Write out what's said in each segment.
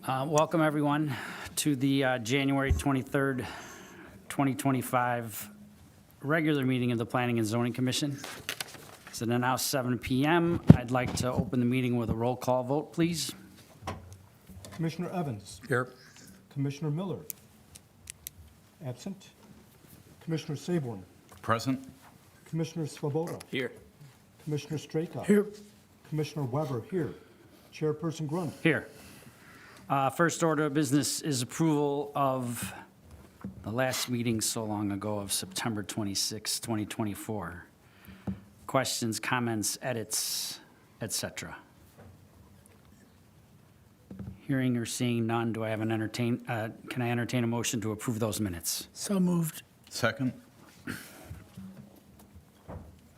Welcome, everyone, to the January 23rd, 2025 regular meeting of the Planning and Zoning Commission. It's now 7 p.m. I'd like to open the meeting with a roll call vote, please. Commissioner Evans. Here. Commissioner Miller. Absent. Commissioner Saborn. Present. Commissioner Svoboda. Here. Commissioner Straka. Here. Commissioner Weber here. Chairperson Grund. Here. First order of business is approval of the last meeting so long ago of September 26, 2024. Questions, comments, edits, etc. Hearing or seeing none, do I have can I entertain a motion to approve those minutes? So moved. Second.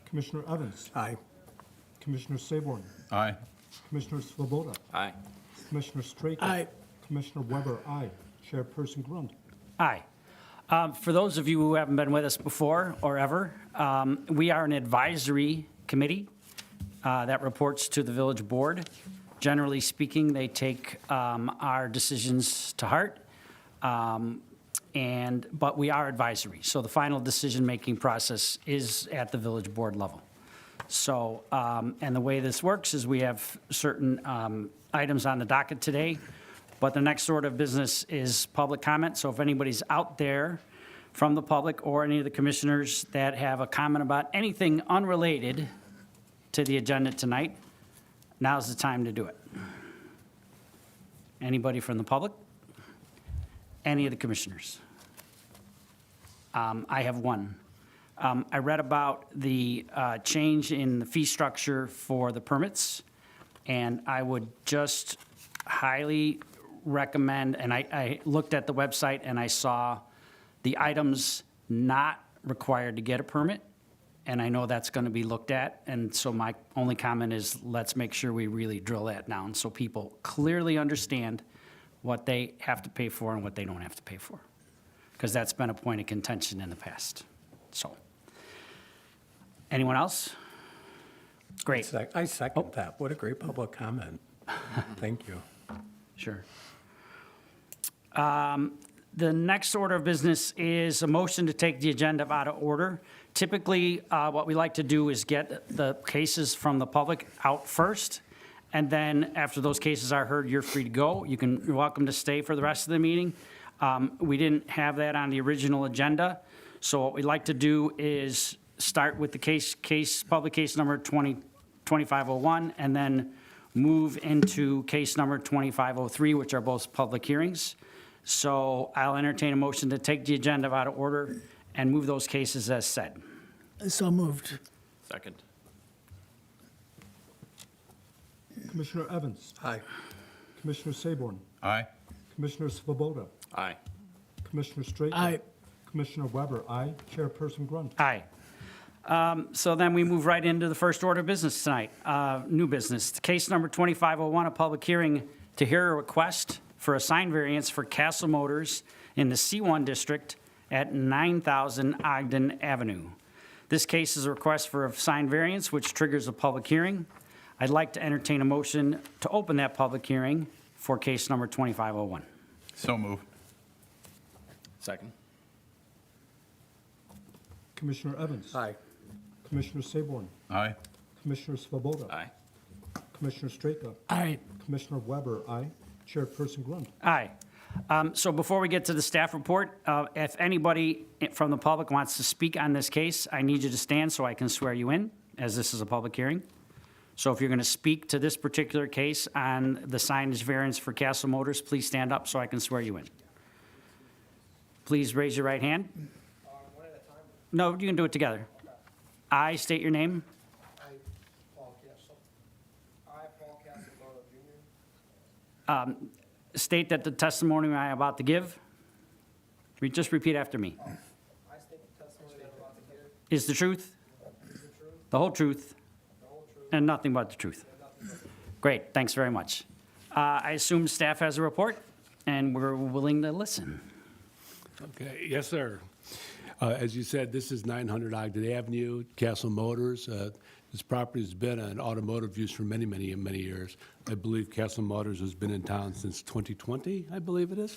Commissioner Evans. Aye. Commissioner Saborn. Aye. Commissioner Svoboda. Aye. Commissioner Straka. Aye. Commissioner Weber, aye. Chairperson Grund. Aye. For those of you who haven't been with us before or ever, we are an advisory committee that reports to the village board. Generally speaking, they take our decisions to heart, but we are advisory. So the final decision-making process is at the village board level. So, and the way this works is we have certain items on the docket today, but the next order of business is public comment. So if anybody's out there from the public or any of the commissioners that have a comment about anything unrelated to the agenda tonight, now's the time to do it. Anybody from the public? Any of the commissioners? I have one. I read about the change in the fee structure for the permits, and I would just highly recommend, and I looked at the website and I saw the items not required to get a permit, and I know that's going to be looked at, and so my only comment is let's make sure we really drill that down so people clearly understand what they have to pay for and what they don't have to pay for, because that's been a point of contention in the past. So, anyone else? Great. I second that. What a great public comment. Thank you. Sure. The next order of business is a motion to take the agenda out of order. Typically, what we like to do is get the cases from the public out first, and then after those cases are heard, you're free to go. You're welcome to stay for the rest of the meeting. We didn't have that on the original agenda, so what we'd like to do is start with the public case number 2501, and then move into case number 2503, which are both public hearings. So I'll entertain a motion to take the agenda out of order and move those cases as said. So moved. Second. Commissioner Evans. Aye. Commissioner Saborn. Aye. Commissioner Svoboda. Aye. Commissioner Straka. Aye. Commissioner Weber, aye. Chairperson Grund. Aye. So then we move right into the first order of business tonight, new business. Case number 2501, a public hearing to hear a request for a sign variance for Castle Motors in the C1 district at 9000 Ogden Avenue. This case is a request for a sign variance, which triggers a public hearing. I'd like to entertain a motion to open that public hearing for case number 2501. So move. Second. Commissioner Evans. Aye. Commissioner Saborn. Aye. Commissioner Svoboda. Aye. Commissioner Straka. Aye. Commissioner Weber, aye. Chairperson Grund. Aye. So before we get to the staff report, if anybody from the public wants to speak on this case, I need you to stand so I can swear you in, as this is a public hearing. So if you're going to speak to this particular case on the signage variance for Castle Motors, please stand up so I can swear you in. Please raise your right hand. One at a time? No, you can do it together. Okay. I state your name. I, Paul Castle. I, Paul Castle Jr. State that the testimony I am about to give, just repeat after me, I state the testimony that I'm about to give is the truth, is the truth, the whole truth, the whole truth, and nothing but the truth. and nothing but the truth. Great, thanks very much. I assume staff has a report, and we're willing to listen. Okay, yes, sir. As you said, this is 900 Ogden Avenue, Castle Motors. This property has been an automotive use for many, many, many years. I believe Castle Motors has been in town since 2020, I believe it is,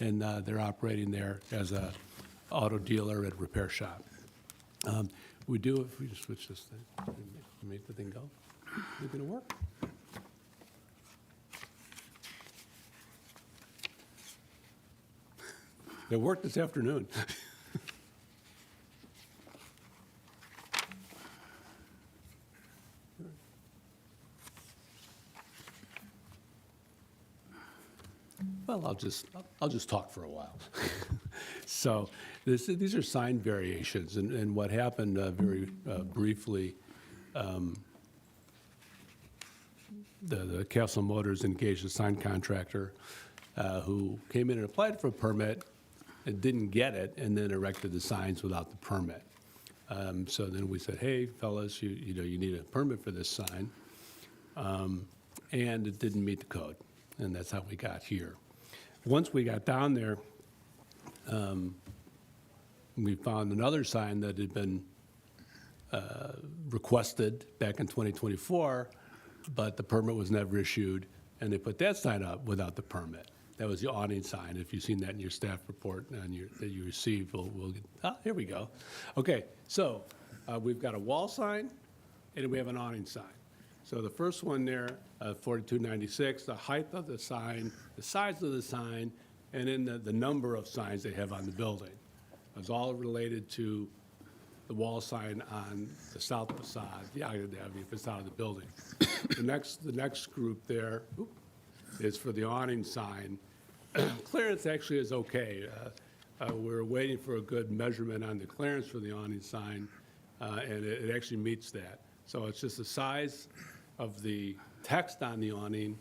and they're operating there as a auto dealer and repair shop. We do, if we just switch this thing, make the thing go. Is it going to work? It worked this afternoon. Well, I'll just talk for a while. So these are sign variations, and what happened very briefly, the Castle Motors engaged a sign contractor who came in and applied for a permit and didn't get it, and then erected the signs without the permit. So then we said, hey, fellas, you know, you need a permit for this sign. And it didn't meet the code, and that's how we got here. Once we got down there, we found another sign that had been requested back in 2024, but the permit was never issued, and they put that sign up without the permit. That was the awning sign. If you've seen that in your staff report that you received, we'll get, here we go. Okay, so we've got a wall sign, and we have an awning sign. So the first one there, 4296, the height of the sign, the size of the sign, and then the number of signs they have on the building. It's all related to the wall sign on the south facade, the Ogden Avenue facade of the building. The next group there is for the awning sign. Clearance actually is okay. We're waiting for a good measurement on the clearance for the awning sign, and it actually meets that. So it's just the size of the text on the awning,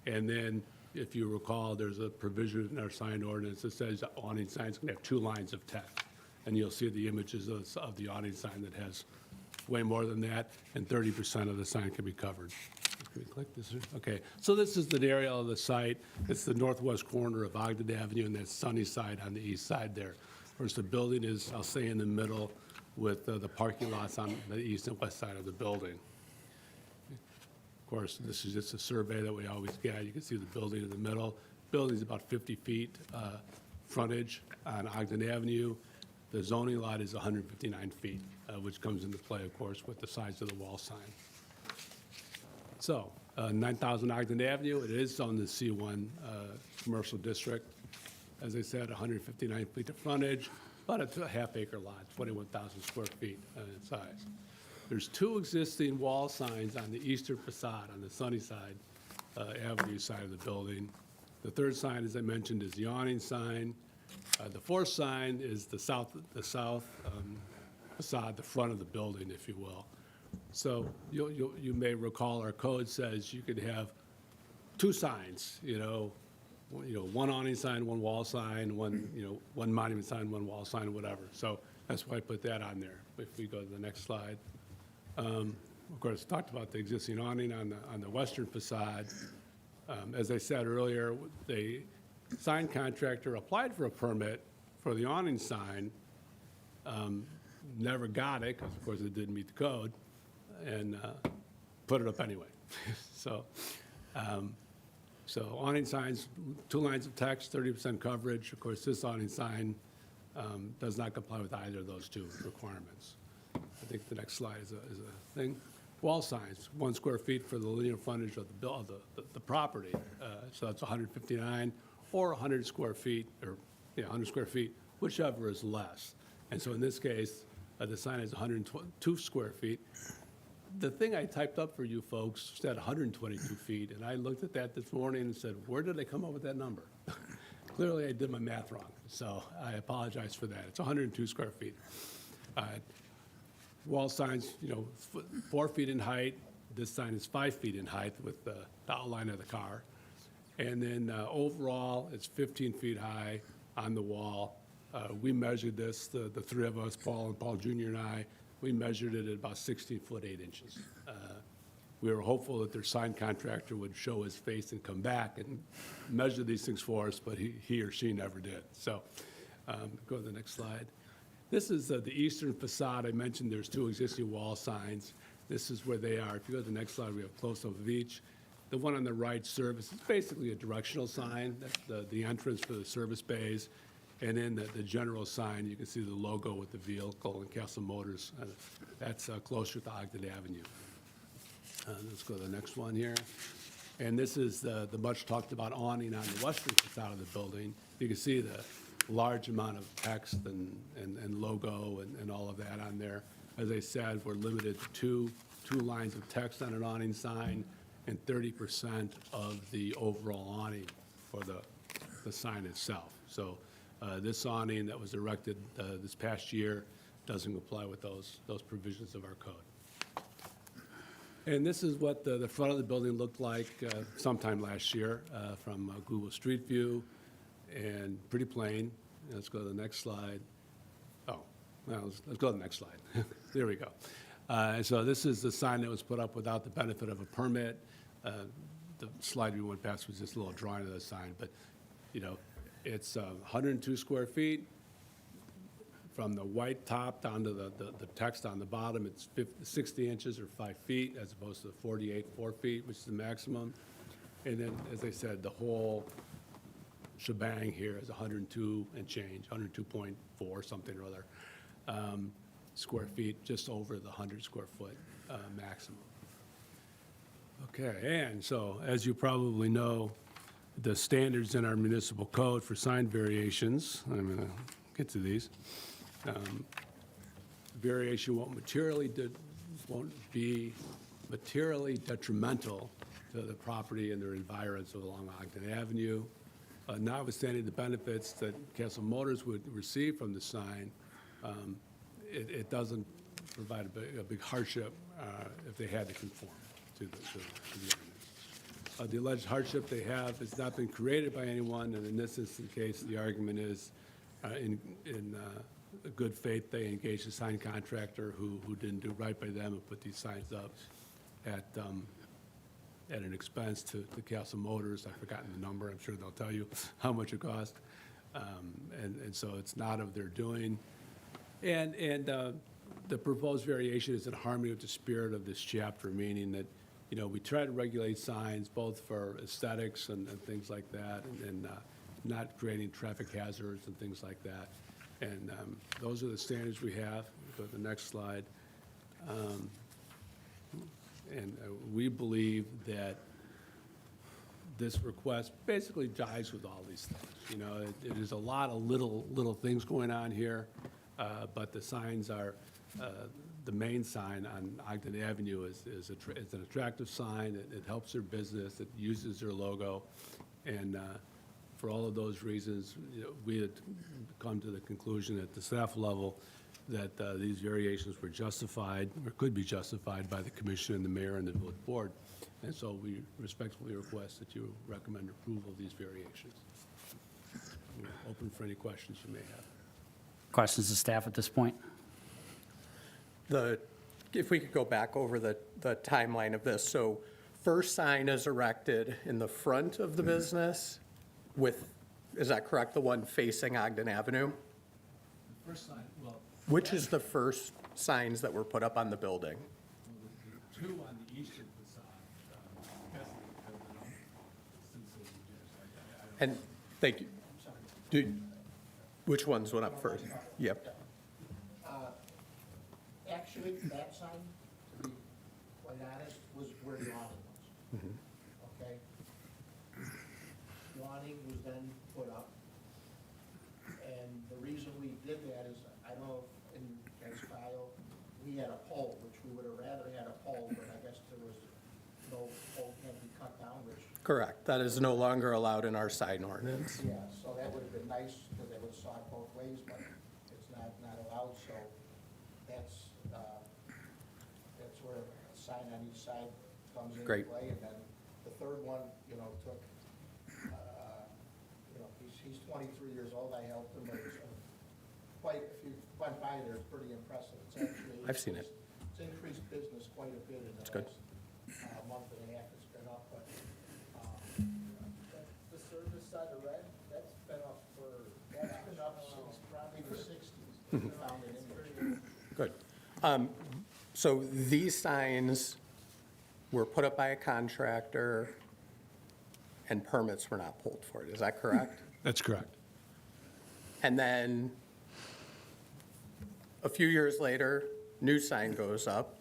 and then, if you recall, there's a provision in our sign ordinance that says the awning sign's going to have 2 lines of text, and you'll see the images of the awning sign that has way more than that, and 30% of the sign can be covered. Can we click this? Okay, so this is the area of the site. It's the northwest corner of Ogden Avenue, and that's Sunnyside on the east side there. Of course, the building is, I'll say, in the middle with the parking lots on the east and west side of the building. Of course, this is just a survey that we always get. You can see the building in the middle. Building's about 50 feet frontage on Ogden Avenue. The zoning lot is 159 feet, which comes into play, of course, with the size of the wall sign. So, 9,000 Ogden Avenue, it is on the C1 commercial district. As I said, 159 feet of frontage, about a half-acre lot, 21,000 square feet in size. There's 2 existing wall signs on the eastern facade, on the Sunnyside Avenue side of the building. The third sign, as I mentioned, is the awning sign. The fourth sign is the south facade, the front of the building, if you will. So you may recall our code says you could have 2 signs, one awning sign, 1 wall sign, one monument sign, 1 wall sign, whatever. So that's why I put that on there. If we go to the next slide. Of course, talked about the existing awning on the western facade. As I said earlier, the sign contractor applied for a permit for the awning sign, never got it, because of course it didn't meet the code, and put it up anyway. So awning signs, 2 lines of text, 30% coverage. Of course, this awning sign does not comply with either of those 2 requirements. I think the next slide is a thing. Wall signs, 1 square feet for the linear frontage of the property. So that's 159 or 100 square feet, 100 square feet, whichever is less. And so in this case, the sign is 102 square feet. The thing I typed up for you folks said 122 feet, and I looked at that this morning and said, where did I come up with that number? Clearly, I did my math wrong, so I apologize for that. It's 102 square feet. Wall signs, 4 feet in height. This sign is 5 feet in height with the outline of the car. And then overall, it's 15 feet high on the wall. We measured this, the 3 of us, Paul Jr. and I, we measured it at about 16 foot 8 inches. We were hopeful that their sign contractor would show his face and come back and measure these things for us, but he or she never did. So go to the next slide. This is the eastern facade. I mentioned there's 2 existing wall signs. This is where they are. If you go to the next slide, we have close-up of each. The one on the right, service, it's basically a directional sign. That's the entrance for the service bays. And then the general sign, you can see the logo with the vehicle and Castle Motors. That's closer to Ogden Avenue. Let's go to the next one here. And this is the much talked about awning on the western facade of the building. You can see the large amount of text and logo and all of that on there. As I said, we're limited to two lines of text on an awning sign and 30% of the overall awning for the sign itself. So this awning that was erected this past year doesn't comply with those provisions of our code. And this is what the front of the building looked like sometime last year from Google Street View, and pretty plain. Let's go to the next slide. Oh, well, let's go to the next slide. There we go. And so this is the sign that was put up without the benefit of a permit. The slide we went past was just a little drawing of the sign, but, you know, it's 102 square feet. From the white top down to the text on the bottom, it's 60 inches or 5 feet, as opposed to the 48, 4 feet, which is the maximum. And then, as I said, the whole shebang here is 102 and change, 102.4 something or other square feet, just over the 100 square foot maximum. Okay, and so, as you probably know, the standards in our municipal code for sign variations, I'm going to get to these. Variation won't be materially detrimental to the property and their environs along Ogden Avenue. Notwithstanding the benefits that Castle Motors would receive from the sign, it doesn't provide a big hardship if they had to conform to the ordinance. The alleged hardship they have has not been created by anyone, and in this instant case, the argument is in good faith, they engaged a sign contractor who didn't do right by them and put these signs up at an expense to Castle Motors. I've forgotten the number. I'm sure they'll tell you how much it cost. And so it's not of their doing. And the proposed variation is in harmony with the spirit of this chapter, meaning that, you know, we try to regulate signs both for aesthetics and things like that, and not creating traffic hazards and things like that. And those are the standards we have. Go to the next slide. And we believe that this request basically jives with all these things. You know, it is a lot of little things going on here, but the signs are, the main sign on Ogden Avenue is an attractive sign. It helps their business. It uses their logo. And for all of those reasons, you know, we had come to the conclusion at the staff level that these variations were justified, or could be justified by the commission and the mayor and the village board. And so we respectfully request that you recommend approval of these variations. We're open for any questions you may have. Questions to staff at this point? If we could go back over the timeline of this. So first sign is erected in the front of the business with, is that correct, the one facing Ogden Avenue? The first sign, well, Which is the first signs that were put up on the building? the two on the eastern facade. And, thank you. Which ones went up first? Yep. Actually, that sign, to be quite honest, was where the awning was. Okay? The awning was then put up. And the reason we did that is, I don't know if in Ken's file, we had a pole, which we would have rather had a pole, but I guess there was no pole can be cut down, which, Correct. That is no longer allowed in our sign ordinance. yeah, so that would have been nice, because they would have saw it both ways, but it's not allowed, so that's where a sign on each side comes into Great. play. And then the third one, you know, took, you know, he's 23 years old, I helped him, but it's quite, if you went by there, it's pretty impressive. It's actually. I've seen it. It's increased business quite a bit in the good. last month and a half it's been up, but, The service side of red, that's been up that's been up since probably the 60s. We found Good. So these signs were put up by a contractor and permits were not pulled for it, is that correct? That's correct. And then a few years later, new sign goes up.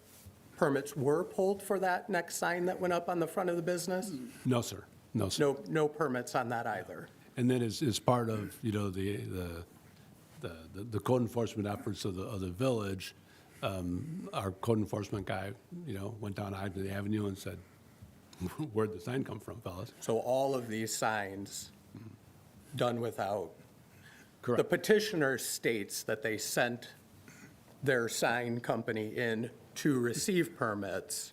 Permits were pulled for that next sign that went up on the front of the business? No, sir. No, sir. No permits on that either? And then as part of, you know, the code enforcement efforts of the village, our code enforcement guy, you know, went down Ivan Avenue and said, where'd the sign come from, fellas? So all of these signs done without? The Correct. petitioner states that they sent their sign company in to receive permits.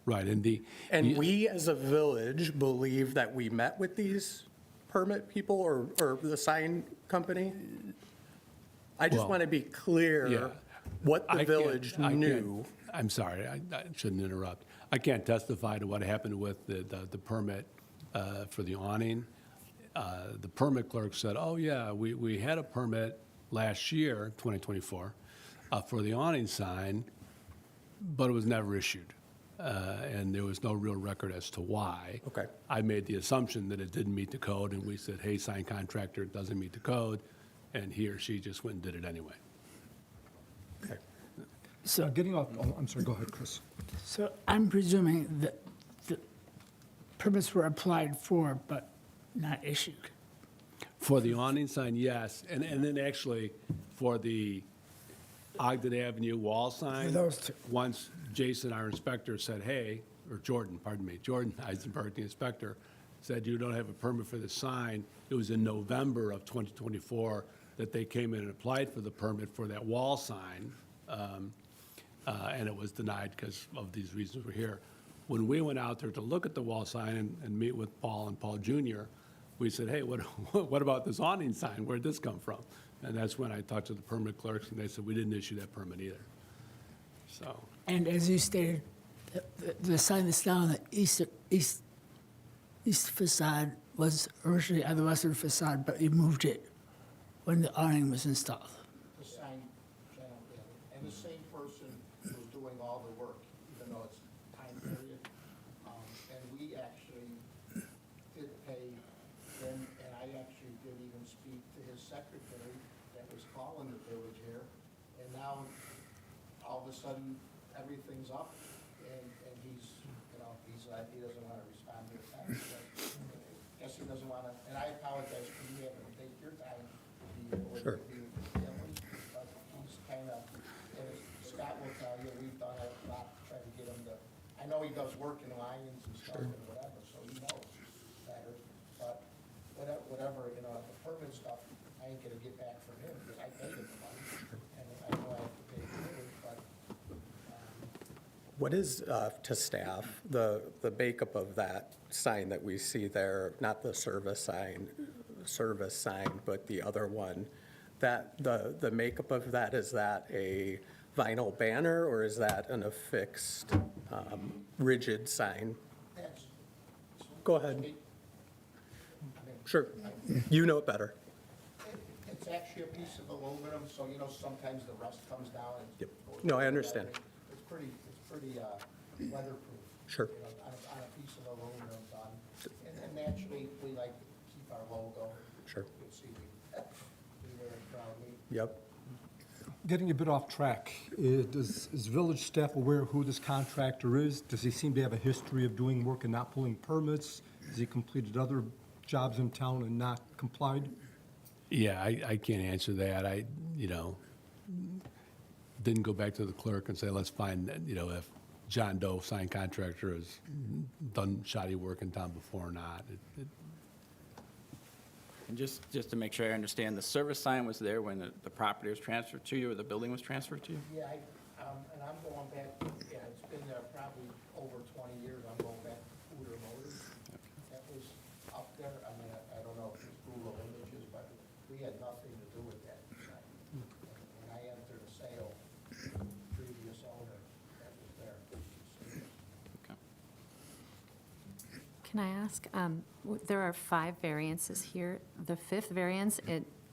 Right, and And we, as a village, believe that we met with these permit people or the sign company? I just Well, want to be clear yeah. what the I can't- village I can't- knew. I'm sorry, I shouldn't interrupt. I can't testify to what happened with the permit for the awning. The permit clerk said, oh, yeah, we had a permit last year, 2024, for the awning sign, but it was never issued. And there was no real record as to why. Okay. I made the assumption that it didn't meet the code, and we said, hey, sign contractor, it doesn't meet the code, and he or she just went and did it anyway. Okay. So, Getting off, oh, I'm sorry, go ahead, Chris. so I'm presuming that the permits were applied for but not issued. For the awning sign, yes, and then actually for the Ogden Avenue wall sign. For those two. Once Jason, our inspector, said, hey, or Jordan, pardon me, Jordan Eisenberg, the inspector, said you don't have a permit for the sign, it was in November of 2024 that they came in and applied for the permit for that wall sign, and it was denied because of these reasons we're here. When we went out there to look at the wall sign and meet with Paul and Paul Jr., we said, hey, what about this awning sign? Where'd this come from? And that's when I talked to the permit clerks, and they said, we didn't issue that permit either. So, And as you stated, the sign that's now on the east facade was originally on the western facade, but you moved it when the awning was installed. The sign, and the same person was doing all the work, even though it's time period. And we actually did pay them, and I actually did even speak to his secretary that was calling the village here. And now, all of a sudden, everything's up, and he's, you know, he's like, he doesn't want to respond to the text. But I guess he doesn't want to, and I apologize for you having to take your time to be with Sure. the family, but he's kind of, and Scott will tell you, we've done a lot to try to get him to, I know he does work in Lions and stuff and whatever, so he knows better, but whatever, you know, the permit stuff, I ain't gonna get back from him, because I paid him the money, and I know I have to pay for it, but, What is, to staff, the makeup of that sign that we see there, not the service sign, but the other one, that, the makeup of that, is that a vinyl banner, or is that an affixed, rigid sign? that's, Go ahead. Sure. You know it better. it's actually a piece of aluminum, so, you know, sometimes the rust comes down and. Yep. No, I understand. It's pretty weatherproof. Sure. You know, on a piece of aluminum done. And naturally, we like to keep our logo. Sure. You can see we wear it proudly. Yep. Getting a bit off track, is village staff aware of who this contractor is? Does he seem to have a history of doing work and not pulling permits? Has he completed other jobs in town and not complied? yeah, I can't answer that. I, you know, didn't go back to the clerk and say, let's find, you know, if John Doe, sign contractor, has done shoddy work in town before or not. And just to make sure I understand, the service sign was there when the property was transferred to you, or the building was transferred to you? Yeah, and I'm going back, yeah, it's been there probably over 20 years. I'm going back to Cooter Motors. That was up there. I mean, I don't know if it's Google Images, but we had nothing to do with that. When I entered the sale, previous owner that was there. Okay. Can I ask, there are 5 variances here. The 5th variance,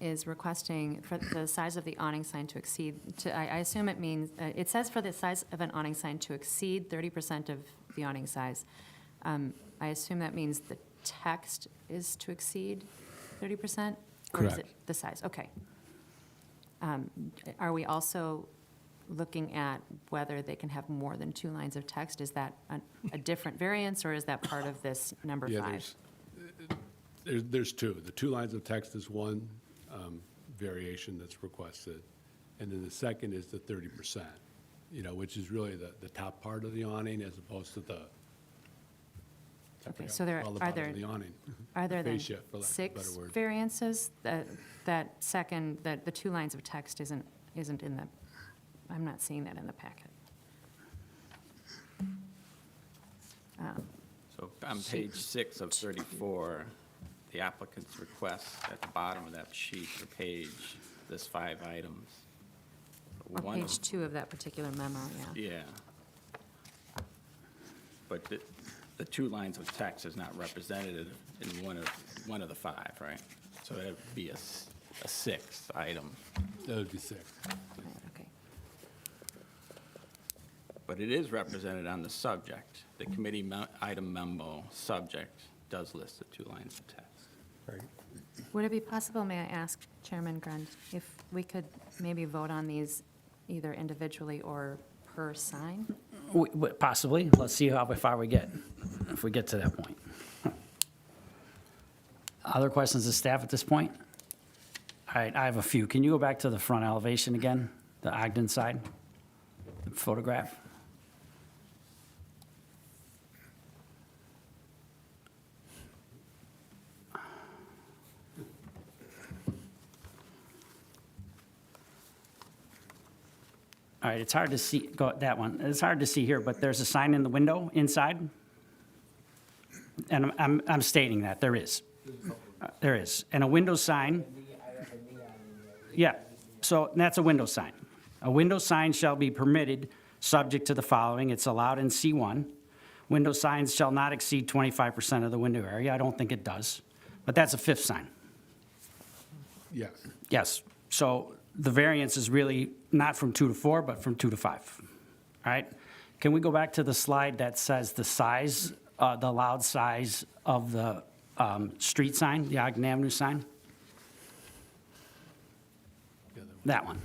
is requesting for the size of the awning sign to exceed, I assume it means, it says for the size of an awning sign to exceed 30% of the awning size. I assume that means the text is to exceed 30%? Or is Correct. it the size? Okay. Are we also looking at whether they can have more than 2 lines of text? Is that a different variance, or is that part of this number 5? Yeah, there's 2. The 2 lines of text is one variation that's requested, and then the second is the 30%, which is really the top part of the awning as opposed to the. Okay, so there, well, the are bottom there, of the awning. are there then Fascia, for lack of a better 6 word. variances? That second, that the 2 lines of text isn't in the, I'm not seeing that in the packet. So on page 6 of 34, the applicant's request at the bottom of that sheet or page, there's 5 items. On One of- page 2 of that particular memo, yeah. Yeah. But the 2 lines of text is not represented in one of the 5, right? So that would be a 6th item, That would be 6. Right, okay. but it is represented on the subject. The committee item memo subject does list the 2 lines of text. Right. Would it be possible, may I ask Chairman Grund, if we could maybe vote on these either individually or per sign? Possibly. Let's see how far we get, if we get to that point. Other questions of staff at this point? All right, I have a few. Can you go back to the front elevation again, the Ogden side, the photograph? All right, it's hard to see, go, that one. It's hard to see here, but there's a sign in the window inside. And I'm stating that, there is. There is. And a window sign, yeah, so that's a window sign. A window sign shall be permitted, subject to the following. It's allowed in C1. Window signs shall not exceed 25% of the window area. I don't think it does. But that's a 5th sign. Yes. Yes, so the variance is really not from 2 to 4, but from 2 to 5. All right? Can we go back to the slide that says the size, the allowed size of the street sign, the Ogden Avenue sign? That one.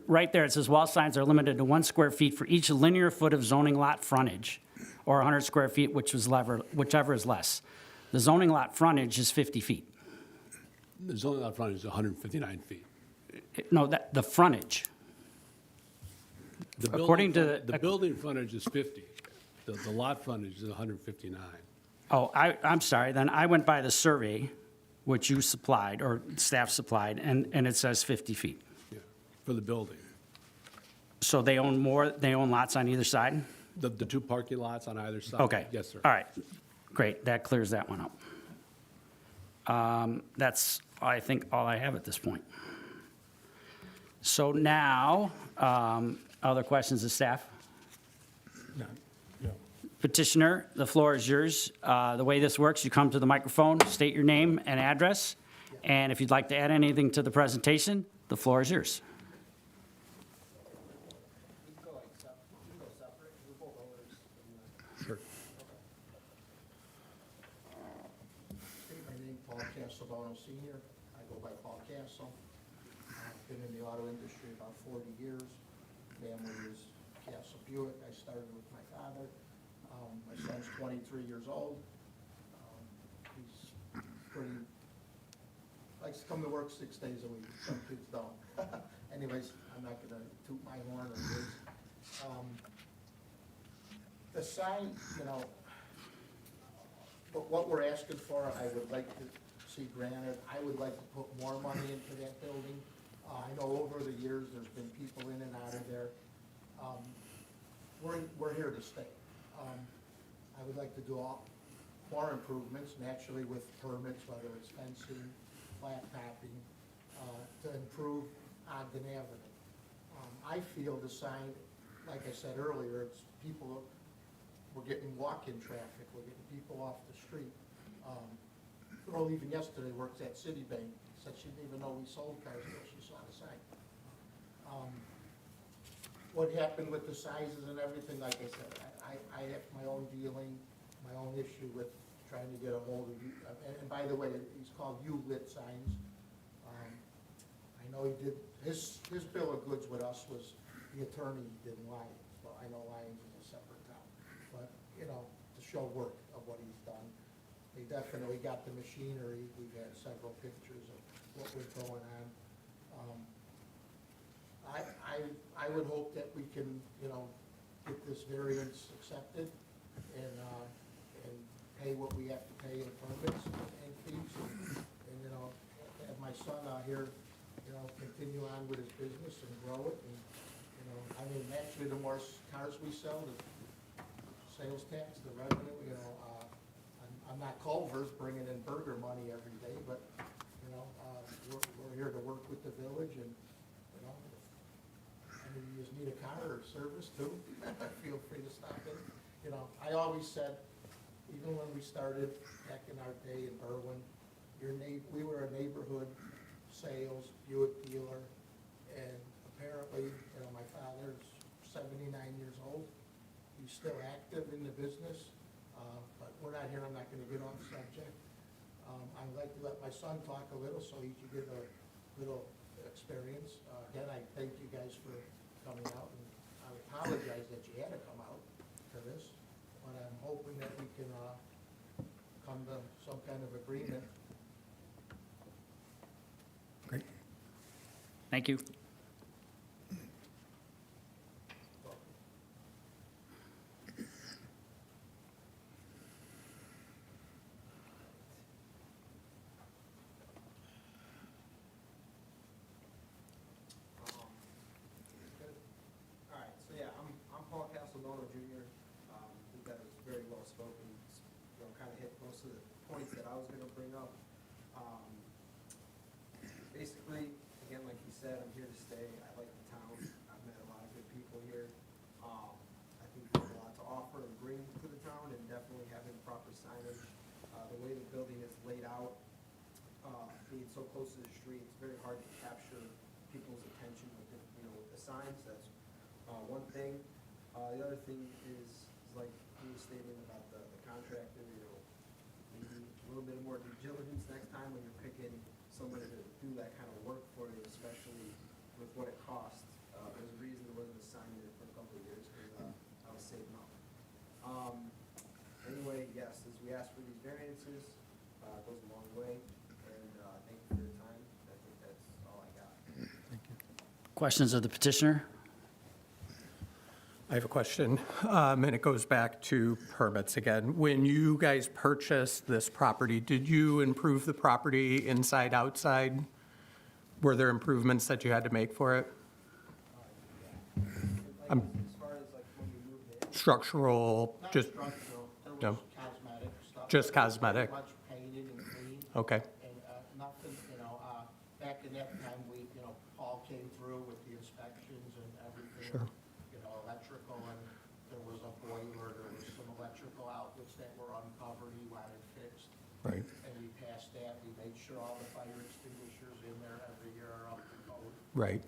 Right there, it says wall signs are limited to 1 square feet for each linear foot of zoning lot frontage, or 100 square feet, whichever is less. The zoning lot frontage is 50 feet. The zoning lot frontage is 159 feet. No, the frontage. The According building to- the building frontage is 50. The lot frontage is 159. Oh, I'm sorry, then I went by the survey, which you supplied, or staff supplied, and it says 50 feet. Yeah, for the building. So they own lots on either side? The 2 parking lots on either side? Okay. Yes, sir. All right, great, that clears that one up. That's, I think, all I have at this point. So now, other questions of staff? No. Petitioner, the floor is yours. The way this works, you come to the microphone, state your name and address, and if you'd like to add anything to the presentation, the floor is yours. Sure. My name is Paul Castelbono Senior. I go by Paul Castle. I've been in the auto industry about 40 years. Family is Castle Buick. I started with my father. My son's 23 years old. He's pretty, likes to come to work 6 days a week. Some kids don't. Anyways, I'm not gonna toot my horn or his. The sign, but what we're asking for, I would like to see granted. I would like to put more money into that building. I know over the years, there's been people in and out of there. We're here to stay. I would like to do more improvements, naturally with permits, whether it's fencing, flat topping, to improve Ogden Avenue. I feel the sign, like I said earlier, it's people, we're getting walk-in traffic, we're getting people off the street. Girl even yesterday works at Citibank, Said she didn't even know we sold cars till she saw the sign. What happened with the sizes and everything, like I said, I have my own dealing, my own issue with trying to get a hold of you. And by the way, he's called U-Lit Signs. I know he did, his bill of goods with us was the attorney didn't lie. Well, I know Lyons is a separate town, but, you know, to show work of what he's done. He definitely got the machinery. We've had several pictures of what was going on. I would hope that we can, you know, get this variance accepted and pay what we have to pay in permits and fees. And, you know, have my son out here, you know, continue on with his business and grow it. And, you know, I mean, naturally, the more cars we sell, the sales tax, the revenue, you know, I'm not Culver's bringing in burger money every day, but, you know, we're here to work with the village and, you know, I mean, you just need a car or service too, feel free to stop in. You know, I always said, even when we started back in our day in Berwyn, we were a neighborhood sales Buick dealer, and apparently, you know, my father's 79 years old. He's still active in the business, but we're not here, I'm not gonna get off the subject. I'd like to let my son talk a little so he can get a little experience. Again, I thank you guys for coming out, and I apologize that you had to come out to this, but I'm hoping that we can come to some kind of agreement. Great. Thank you. All right, so yeah, I'm Paul Castellano Jr. I think that was very well spoken. You know, kind of hit most of the points that I was going to bring up. Basically, again, like he said, I'm here to stay. I like the town. I've met a lot of good people here. I think we have a lot to offer and bring to the town, and definitely having proper signage. The way the building is laid out, being so close to the street, it's very hard to capture people's attention with the, you know, with the signs. That's one thing. The other thing is like he was stating about the contractor, you know, maybe a little bit more due diligence next time when you're picking somebody to do that kind of work for you, especially with what it costs. There's a reason there wasn't a sign in it for a couple of years, because I was saving up. Anyway, yes, as we ask for these variances, it goes a long way, and thank you for your time. I think that's all I got. Questions of the petitioner? I have a question, and it goes back to permits again. When you guys purchased this property, did you improve the property inside, outside? Were there improvements that you had to make for it? Like, as far as like when you moved in, Structural, Not just, structural, there no. was cosmetic stuff. Just It was cosmetic. Pretty much painted and clean. okay, And nothing, you know, back in that time, you know, Paul came through with the inspections and everything. Sure. You know, electrical, and there was a boiler, there was some electrical outlets that were uncovered, he wanted fixed. right. And we passed that, we made sure all the fire extinguishers in there every year are up to code. Right.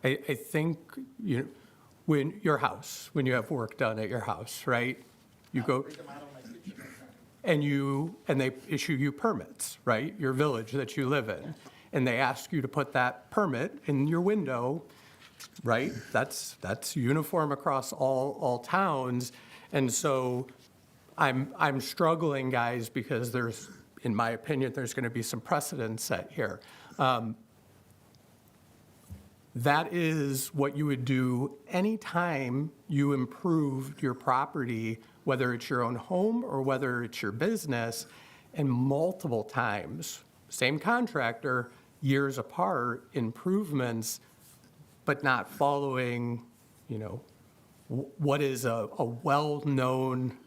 I think, when your house, when you have work done at your house, right? You go, Read them out on my kitchen right and they issue you permits, right? Your village that you live in. And they ask you to put that permit in your window, right? That's uniform across all towns. And so I'm struggling, guys, because there's, in my opinion, there's going to be some precedent set here. That is what you would do anytime you improved your property, whether it's your own home or whether it's your business, and multiple times, same contractor, years apart, improvements, but not following, what is a well-known,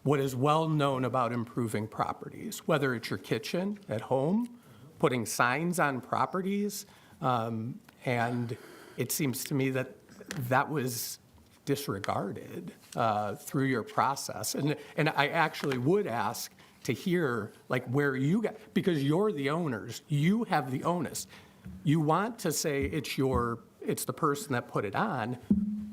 what is well-known about improving properties, whether it's your kitchen at home, putting signs on properties, and it seems to me that that was disregarded through your process. And I actually would ask, to hear like where you got, because you're the owners, you have the onus. You want to say it's the person that put it on,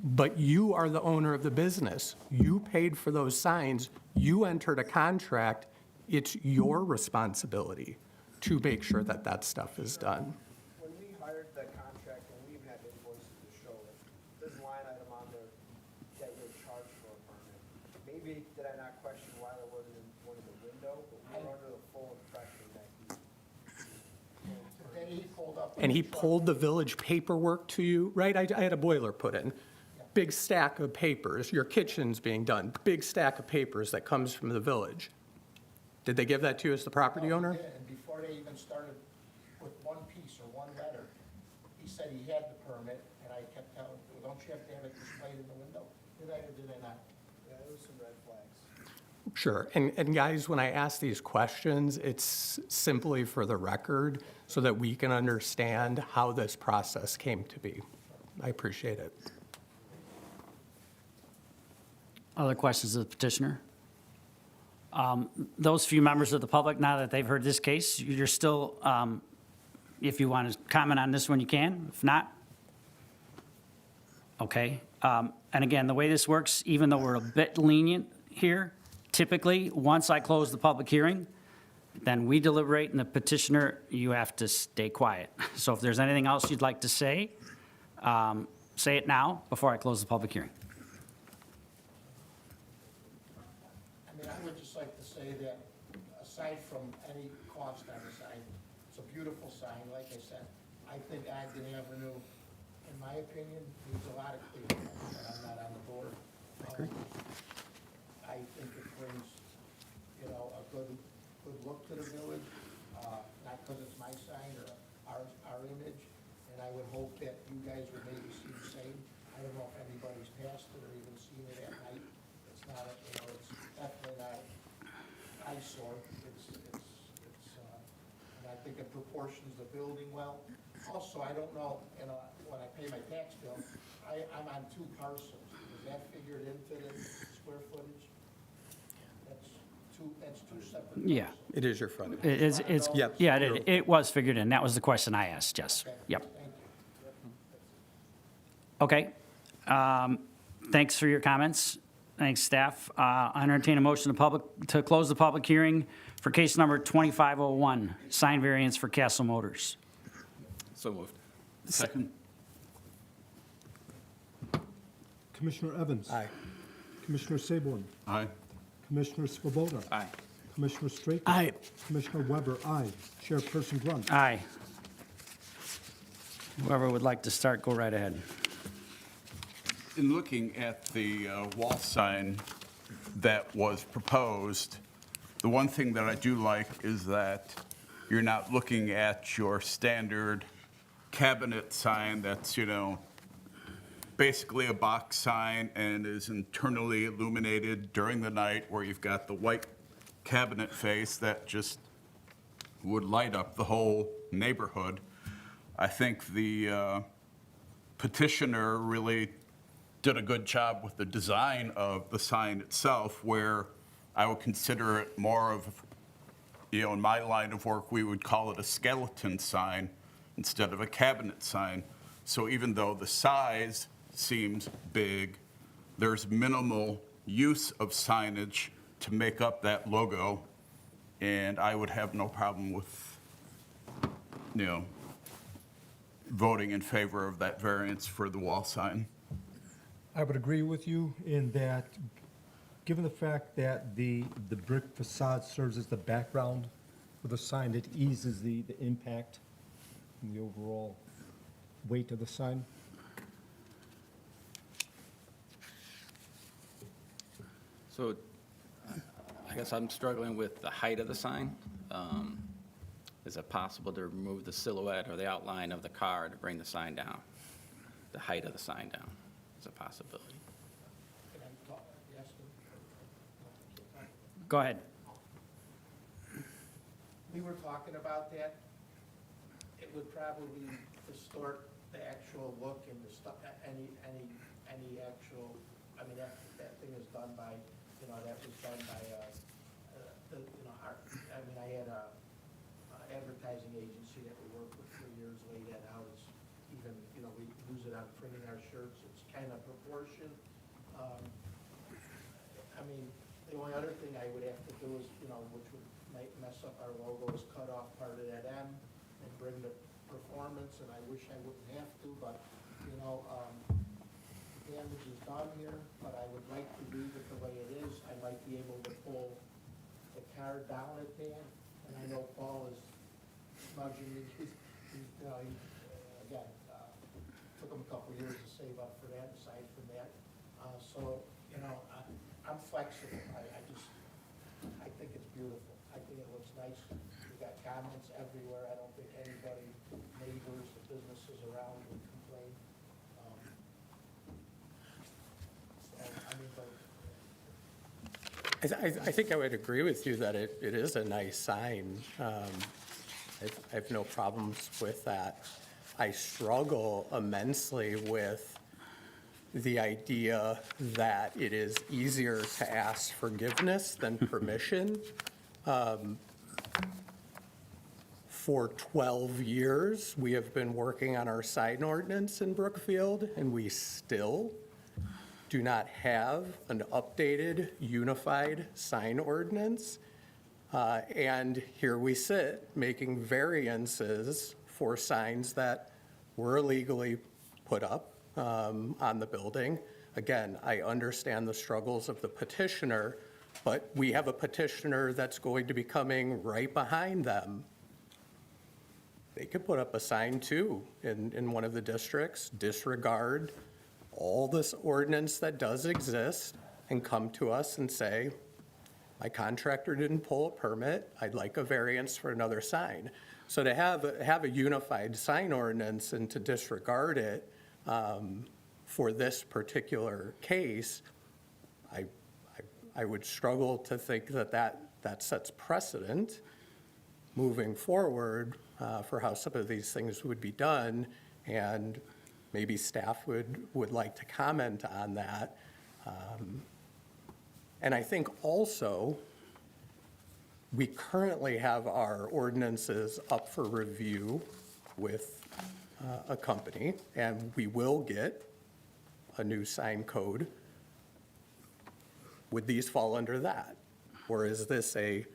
but you are the owner of the business. You paid for those signs, you entered a contract, it's your responsibility to make sure that that stuff is done. When we hired that contract, and we even had invoices to show it, there's a line item on there that you're charged for a permit. Maybe did I not question why there wasn't one in the window, but we were under the full impression that Then he pulled up. And he pulled the village paperwork to you, right? I had a boiler put in. Big stack of papers, your kitchen's being done, big stack of papers that comes from the village. Did they give that to you as the property owner? And before they even started with one piece or one letter, he said he had the permit, and I kept telling him, "Well, don't you have to have it displayed in the window?" Did I or did I not? yeah, there was some red flags. Sure. And guys, when I ask these questions, it's simply for the record so that we can understand how this process came to be. I appreciate it. Other questions of the petitioner? Those few members of the public, now that they've heard this case, you're still, if you want to comment on this one, you can. If not, okay. And again, the way this works, even though we're a bit lenient here, typically, once I close the public hearing, then we deliberate, and the petitioner, you have to stay quiet. So if there's anything else you'd like to say it now before I close the public hearing. I mean, I would just like to say that aside from any cost on the sign, it's a beautiful sign, like I said. I think Ogden Avenue, in my opinion, needs a lot of cleanup, and I'm not on the board. I think it brings, a good look to the village, not because it's my sign or our image, and I would hope that you guys would maybe see the same. I don't know if anybody's passed it or even seen it at night. It's not, it's definitely not eyesore. And I think it proportions the building well. Also, I don't know, when I pay my tax bill, I'm on 2 parcels. Is that figured into the square footage? That's two separate Yeah. parcels. It is your frontage. It's, Yep. yeah, it was figured in. That was the question I asked, yes. Okay, Yep. Thank you. Okay. Thanks for your comments. Thanks, staff. I entertain a motion to close the public hearing for case number 2501, sign variance for Castle Motors. So moved. Second? Commissioner Evans. Aye. Commissioner Saborn. Aye. Commissioner Svoboda. Aye. Commissioner Straker. Aye. Commissioner Weber, aye. Chairperson Grunt. Aye. Whoever would like to start, go right ahead. In looking at the wall sign that was proposed, the one thing that I do like is that you're not looking at your standard cabinet sign that's, basically a box sign and is internally illuminated during the night, where you've got the white cabinet face that just would light up the whole neighborhood. I think the petitioner really did a good job with the design of the sign itself, where I would consider it more of, in my line of work, we would call it a skeleton sign instead of a cabinet sign. So even though the size seems big, there's minimal use of signage to make up that logo, and I would have no problem with, voting in favor of that variance for the wall sign. I would agree with you in that, given the fact that the brick facade serves as the background for the sign, it eases the impact and the overall weight of the sign. So I guess I'm struggling with the height of the sign. Is it possible to remove the silhouette or the outline of the car to bring the sign down? The height of the sign down is a possibility. Can I talk? Yes, sir? Go ahead. We were talking about that. It would probably distort the actual look and the stuff, any actual, that thing is done by, that was done by I mean, I had a advertising agency that we worked with for years, laid that out, it's even, we use it on printing our shirts, it's kind of proportion. I mean, the only other thing I would have to do is, which might mess up our logo, is cut off part of that M and bring the performance, and I wish I wouldn't have to, but, damage is done here, but I would like to leave it the way it is. I might be able to pull the car down a tad, and I know Paul is smudging me, again, took him a couple of years to save up for that, aside from that. So, I'm flexible, I think it's beautiful, I think it looks nice. We got comments everywhere, I don't think anybody, neighbors, the businesses around would complain. I think I would agree with you that it is a nice sign. I have no problems with that. I struggle immensely with the idea that it is easier to ask forgiveness than permission. For 12 years, we have been working on our sign ordinance in Brookfield, and we still do not have an updated, unified sign ordinance. And here we sit, making variances for signs that were illegally put up on the building. Again, I understand the struggles of the petitioner, but we have a petitioner that's going to be coming right behind them. They could put up a sign too in one of the districts, disregard all this ordinance that does exist, and come to us and say, my contractor didn't pull a permit, I'd like a variance for another sign. So to have a unified sign ordinance and to disregard it for this particular case, I would struggle to think that sets precedent moving forward for how some of these things would be done, and maybe staff would like to comment on that. And I think also, we currently have our ordinances up for review with a company, and we will get a new sign code. Would these fall under that? Or is this a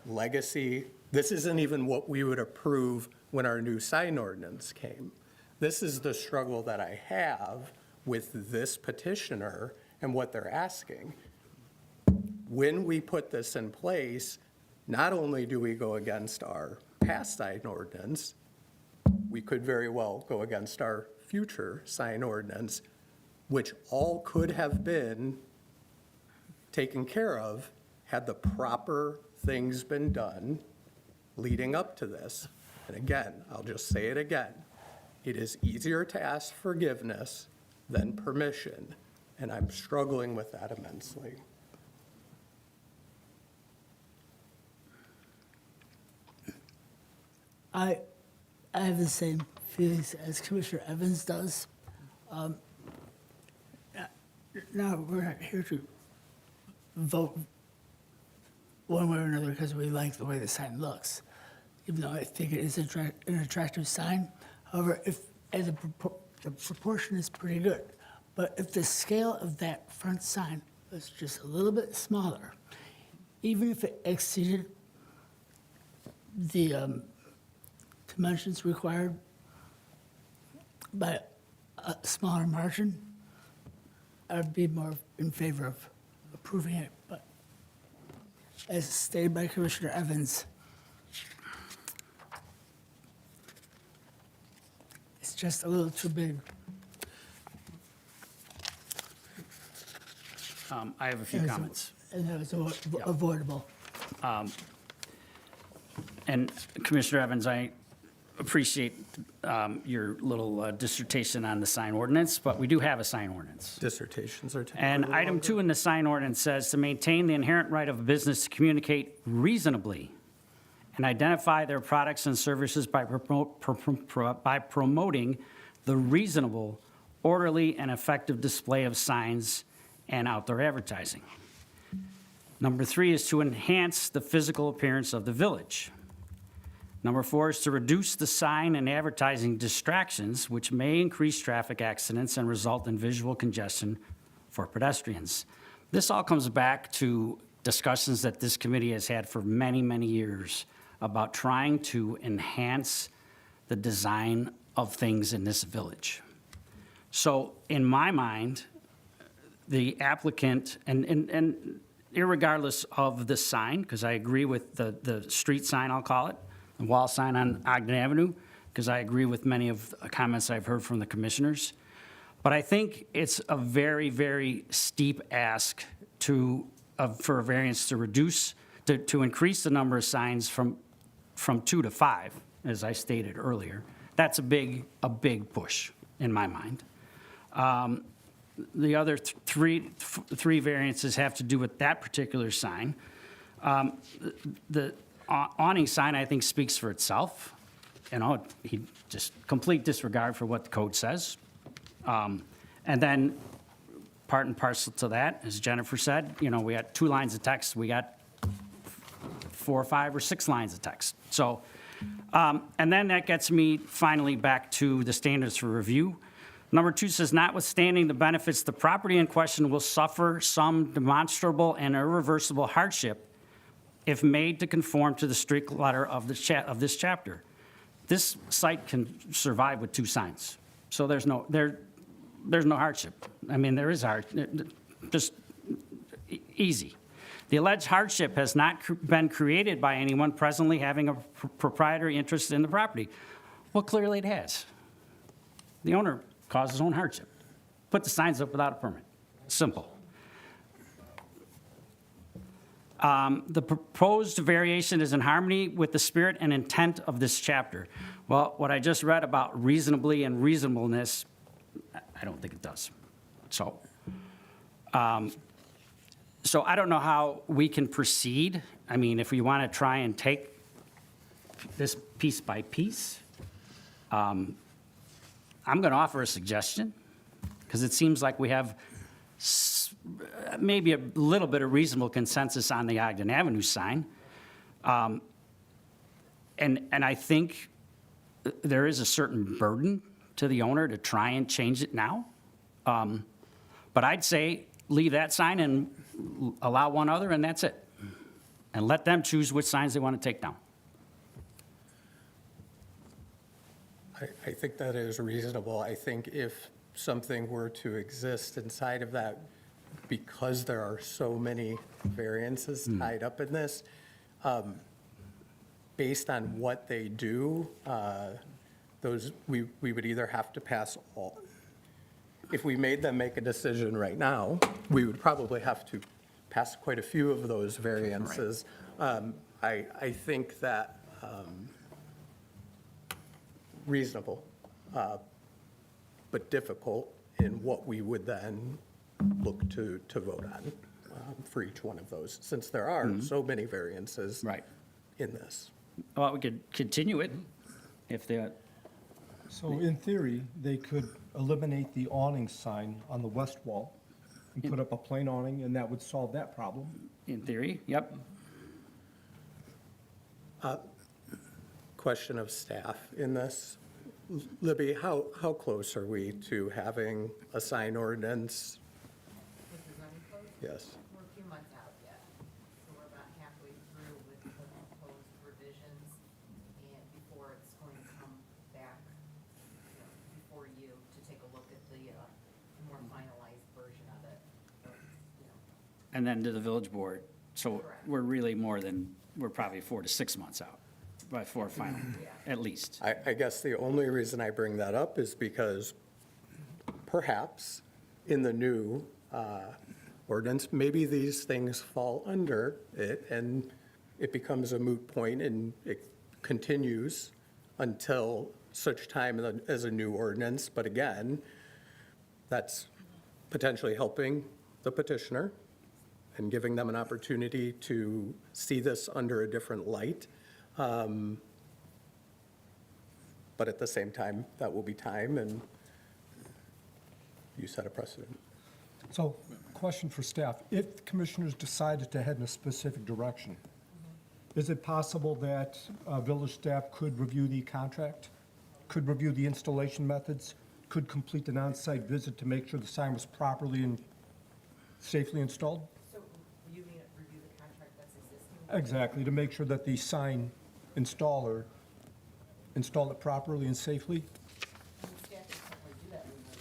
legacy? This isn't even what we would approve when our new sign ordinance came. This is the struggle that I have with this petitioner and what they're asking. When we put this in place, not only do we go against our past sign ordinance, we could very well go against our future sign ordinance, which all could have been taken care of had the proper things been done leading up to this. And again, I'll just say it again. It is easier to ask forgiveness than permission, and I'm struggling with that immensely. I have the same feelings as Commissioner Evans does. Now, we're not here to vote one way or another because we like the way the sign looks, even though I think it is an attractive sign. However, and the proportion is pretty good, but if the scale of that front sign was just a little bit smaller, even if it exceeded the dimensions required by a smaller margin, I'd be more in favor of approving it. But as stated by Commissioner Evans, it's just a little too big. I have a few comments. And that was avoidable. And Commissioner Evans, I appreciate your little dissertation on the sign ordinance, but we do have a sign ordinance. Dissertations are typically And item 2 in the sign ordinance says to maintain the inherent right of a business to communicate reasonably and identify their products and services by promoting the reasonable, orderly, and effective display of signs and outdoor advertising. Number 3 is to enhance the physical appearance of the village. Number 4 is to reduce the sign and advertising distractions, which may increase traffic accidents and result in visual congestion for pedestrians. This all comes back to discussions that this committee has had for many, many years about trying to enhance the design of things in this village. So in my mind, the applicant, and irregardless of the sign, because I agree with the street sign, I'll call it, the wall sign on Ogden Avenue, because I agree with many of the comments I've heard from the commissioners. But I think it's a very, very steep ask for a variance to reduce, to increase the number of signs from 2 to 5, as I stated earlier. That's a big push in my mind. The other three variances have to do with that particular sign. The awning sign, I think, speaks for itself. You know, he just complete disregard for what the code says. And then part and parcel to that, as Jennifer said, you know, we got 2 lines of text, we got 4 or 5 or 6 lines of text. So, and then that gets me finally back to the standards for review. Number 2 says, notwithstanding the benefits, the property in question will suffer some demonstrable and irreversible hardship if made to conform to the strict letter of this chapter. This site can survive with 2 signs, so there's no hardship. I mean, there is just easy. The alleged hardship has not been created by anyone presently having a proprietary interest in the property. Well, clearly it has. The owner caused his own hardship. Put the signs up without a permit. Simple. The proposed variation is in harmony with the spirit and intent of this chapter. Well, what I just read about reasonably and reasonableness, I don't think it does. So I don't know how we can proceed. I mean, if we want to try and take this piece by piece, I'm going to offer a suggestion, because it seems like we have maybe a little bit of reasonable consensus on the Ogden Avenue sign. And I think there is a certain burden to the owner to try and change it now. But I'd say leave that sign and allow one other, and that's it. And let them choose which signs they want to take down. I think that is reasonable. I think if something were to exist inside of that, because there are so many variances tied up in this, based on what they do, we would either have to pass all. If we made them make a decision right now, we would probably have to pass quite a few of those variances. I think that reasonable, but difficult in what we would then look to vote on for each one of those, since there are so many variances Right. in this. Well, we could continue it if they, So in theory, they could eliminate the awning sign on the west wall and put up a plain awning, and that would solve that problem. in theory, yep. Question of staff in this. Libby, how close are we to having a sign ordinance? With the zoning code? Yes. We're a few months out yet, so we're about halfway through with the proposed revisions, and before it's going to come back, before you to take a look at the more finalized version of it. And then to the village board. So Correct. we're really we're probably 4 to 6 months out, by 4 final, at least. I guess the only reason I bring that up is because perhaps in the new ordinance, maybe these things fall under it and it becomes a moot point and it continues until such time as a new ordinance. But again, that's potentially helping the petitioner and giving them an opportunity to see this under a different light. But at the same time, that will be time, and you set a precedent. So, question for staff. If the commissioners decided to head in a specific direction, is it possible that village staff could review the contract, could review the installation methods, could complete an on-site visit to make sure the sign was properly and safely installed? So you mean review the contract that's existing? Exactly, to make sure that the sign installer installed it properly and safely? I mean, staff can certainly do that removal,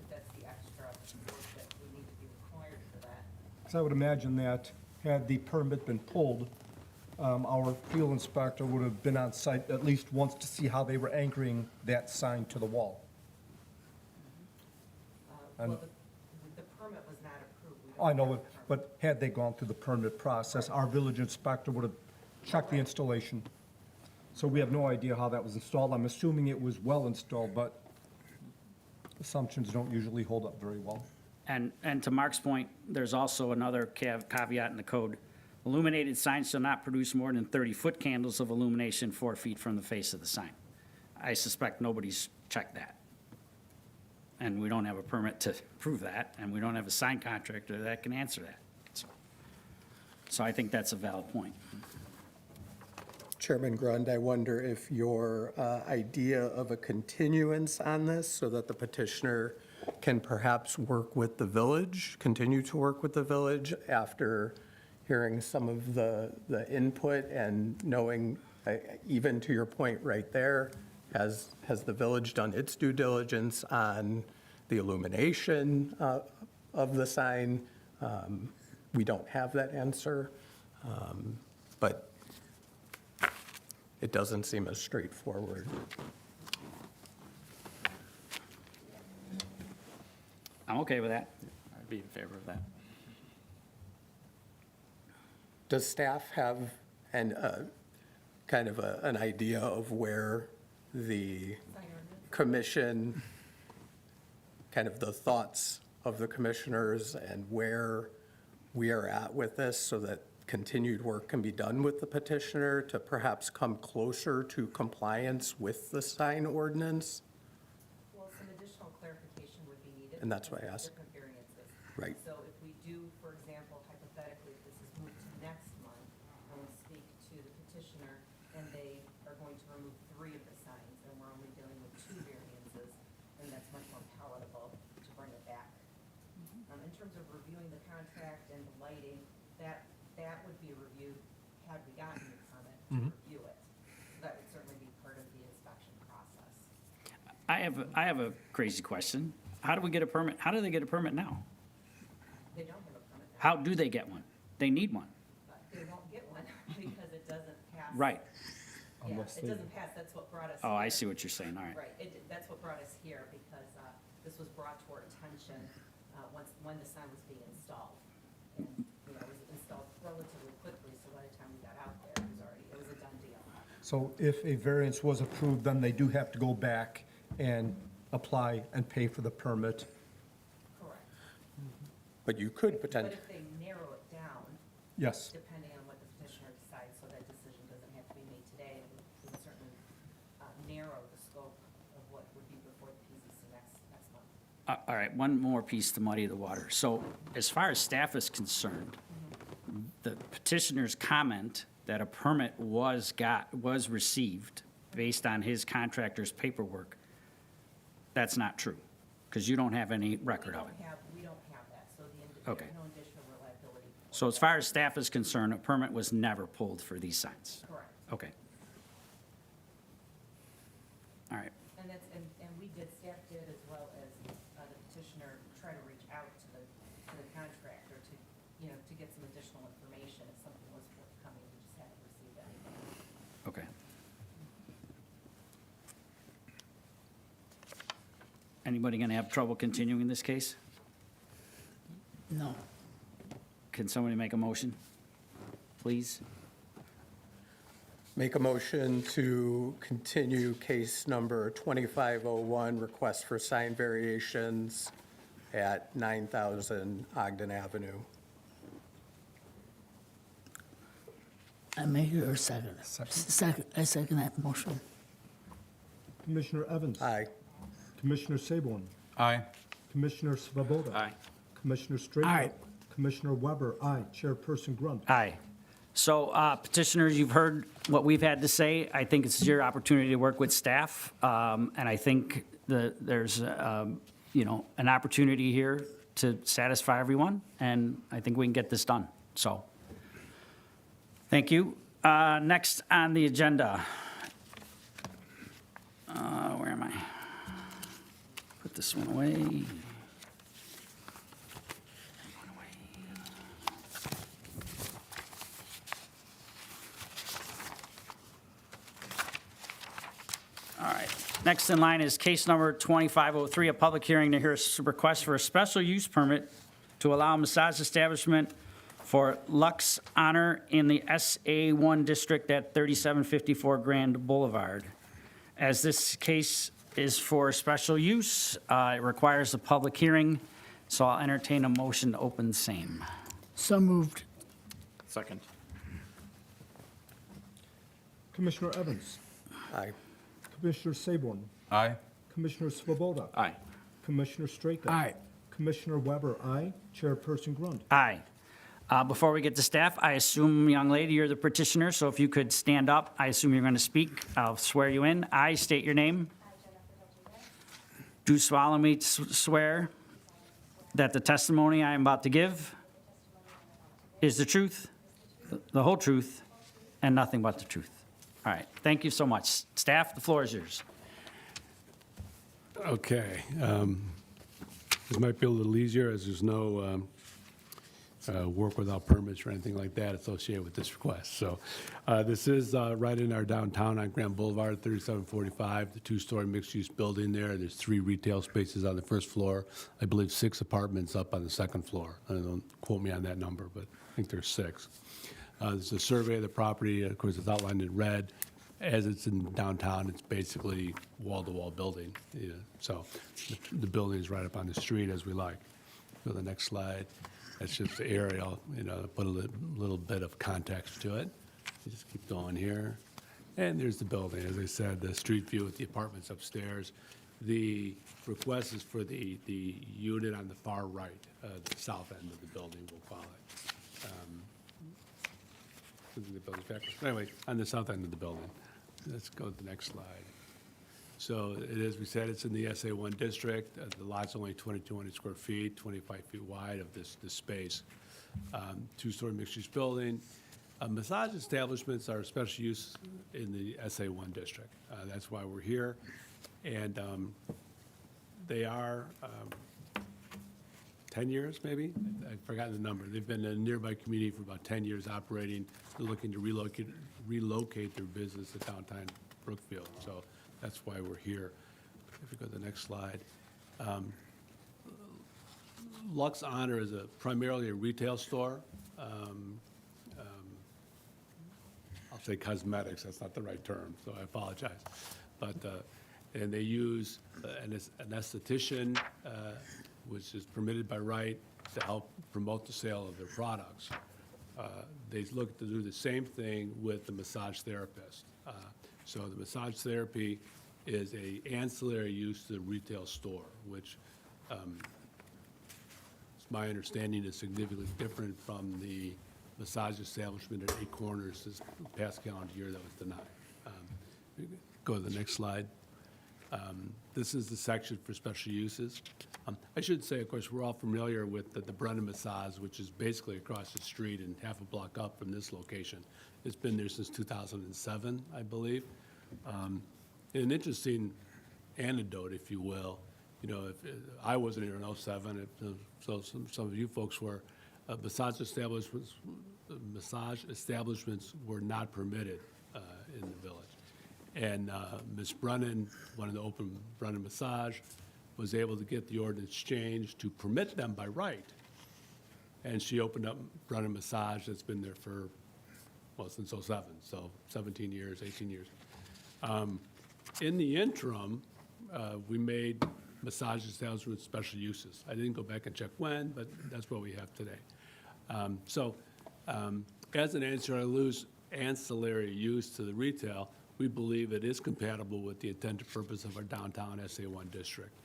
if that's the extra work that we need to be required for that. Because I would imagine that had the permit been pulled, our field inspector would have been on site at least once to see how they were anchoring that sign to the wall. And- Well, the permit was not approved. We don't I know have it, the permit. but had they gone through the permit process, our village inspector would have checked the installation. So we have no idea how that was installed. I'm assuming it was well installed, but assumptions don't usually hold up very well. And to Mark's point, there's also another caveat in the code. Illuminated signs shall not produce more than 30-foot candles of illumination 4 feet from the face of the sign. I suspect nobody's checked that. And we don't have a permit to prove that, and we don't have a sign contractor that can answer that. So I think that's a valid point. Chairman Grund, I wonder if your idea of a continuance on this so that the petitioner can perhaps work with the village, continue to work with the village after hearing some of the input and knowing, even to your point right there, has the village done its due diligence on the illumination of the sign? We don't have that answer, but it doesn't seem as straightforward. I'm okay with that. I'd be in favor of that. Does staff have kind of an idea of where the commission, kind of the thoughts of the commissioners and where we are at with this so that continued work can be done with the petitioner to perhaps come closer to compliance with the sign ordinance? Well, some additional clarification would be needed. And that's why I because asked. of different variances. Right. So if we do, for example, hypothetically, if this is moved to next month, and we speak to the petitioner, and they are going to remove 3 of the signs, and we're only dealing with 2 variances, then that's much more palatable to bring it back. In terms of reviewing the contract and the lighting, that would be reviewed had we gotten the permit to review it. So that would certainly be part of the inspection process. I have a crazy question. How do we get a permit? How do they get a permit now? They don't have a permit now. How do they get one? They need one. But they won't get one because it doesn't pass. Right. Yeah, Unless it they- doesn't pass, that's what brought us. Oh, I here. see what you're saying, all right. Right, that's what brought us here, because this was brought to our attention when the sign was being installed. And, you know, it was installed relatively quickly, so by the time we got out there, it was a done deal. So if a variance was approved, then they do have to go back and apply and pay for the permit. Correct. But you could But potentially, if they narrow it down, Yes. depending on what the petitioner decides, so that decision doesn't have to be made today, it would certainly narrow the scope of what would be before the PZC next month. All right, one more piece to muddy the water. So as far as staff is concerned, the petitioner's comment that a permit was received based on his contractor's paperwork, that's not true, because you don't have any record of it. We don't have that, so Okay. there's no additional reliability. So as far as staff is concerned, a permit was never pulled for these signs? Correct. Okay. All right. And staff did, as well as the petitioner, try to reach out to the contractor to get some additional information if something was forthcoming, we just hadn't received anything. Okay. Anybody going to have trouble continuing this case? No. Can somebody make a motion, please? make a motion to continue case number 2501, request for sign variations at 9,000 Ogden Avenue. I make it or second. Second, I second that motion. Commissioner Evans. Aye. Commissioner Saborn. Aye. Commissioner Svoboda. Aye. Commissioner Straight. Aye. Commissioner Weber, aye. Chairperson Grunt. Aye. So petitioners, you've heard what we've had to say. I think it's your opportunity to work with staff, and I think there's, an opportunity here to satisfy everyone, and I think we can get this done. So, thank you. Next on the agenda. Where am I? Put this one away. All right. Next in line is case number 2503, a public hearing to hear a request for a special use permit to allow a massage establishment for Lux Honor in the SA1 district at 3754 Grand Boulevard. As this case is for special use, it requires a public hearing, so I'll entertain a motion to open same. So moved. Second. Commissioner Evans. Aye. Commissioner Saborn. Aye. Commissioner Svoboda. Aye. Commissioner Straight. Aye. Commissioner Weber, aye. Chairperson Grunt. Aye. Before we get to staff, I assume, young lady, you're the petitioner, so if you could stand up, I assume you're going to speak. I'll swear you in. I state your name. Do solemnly swear that the testimony I am about to give is the truth, the whole truth, and nothing but the truth. All right, thank you so much. Staff, the floor is yours. Okay. This might be a little easier as there's no work without permits or anything like that associated with this request. So this is right in our downtown on Grand Boulevard, 3745, the two-story mixed-use building there. There's 3 retail spaces on the first floor. I believe 6 apartments up on the second floor. Don't quote me on that number, but I think there's 6. There's a survey of the property. Of course, it's outlined in red. As it's in downtown, it's basically wall-to-wall building. Yeah. So the building is right up on the street as we like. Go to the next slide. That's just the aerial, put a little bit of context to it. You just keep going here. And there's the building. As I said, the street view with the apartments upstairs. The request is for the unit on the far right, the south end of the building, we'll call it. The building's back. Anyway, on the south end of the building. Let's go to the next slide. So it is, we said it's in the SA1 district. The lot's only 2,200 square feet, 25 feet wide of this space. 2-story mixed-use building. Massage establishments are special use in the SA1 district. That's why we're here. And they are 10 years, maybe? I've forgotten the number. They've been in a nearby community for about 10 years operating. They're looking to relocate their business to downtown Brookfield. So that's why we're here. If we go to the next slide. Lux Honor is primarily a retail store. I'll say cosmetics, that's not the right term, so I apologize. But, and they use an esthetician, which is permitted by right to help promote the sale of their products. They look to do the same thing with the massage therapist. So the massage therapy is a ancillary use to the retail store, which my understanding is significantly different from the massage establishment at 8 Corners this past calendar year that was denied. Go to the next slide. This is the section for special uses. I should say, of course, we're all familiar with the Brennan Massage, which is basically across the street and half a block up from this location. It's been there since 2007, I believe. An interesting anecdote, if you will, if I wasn't here in 2007, so some of you folks were, massage establishments were not permitted in the village. And Ms. Brennan, one of the open Brennan Massage, was able to get the ordinance changed to permit them by right. And she opened up Brennan Massage that's been there for, since 2007, so 17 years, 18 years. In the interim, we made massage establishments special uses. I didn't go back and check when, but that's what we have today. As an ancillary use to the retail, we believe it is compatible with the intended purpose of our downtown SA1 district.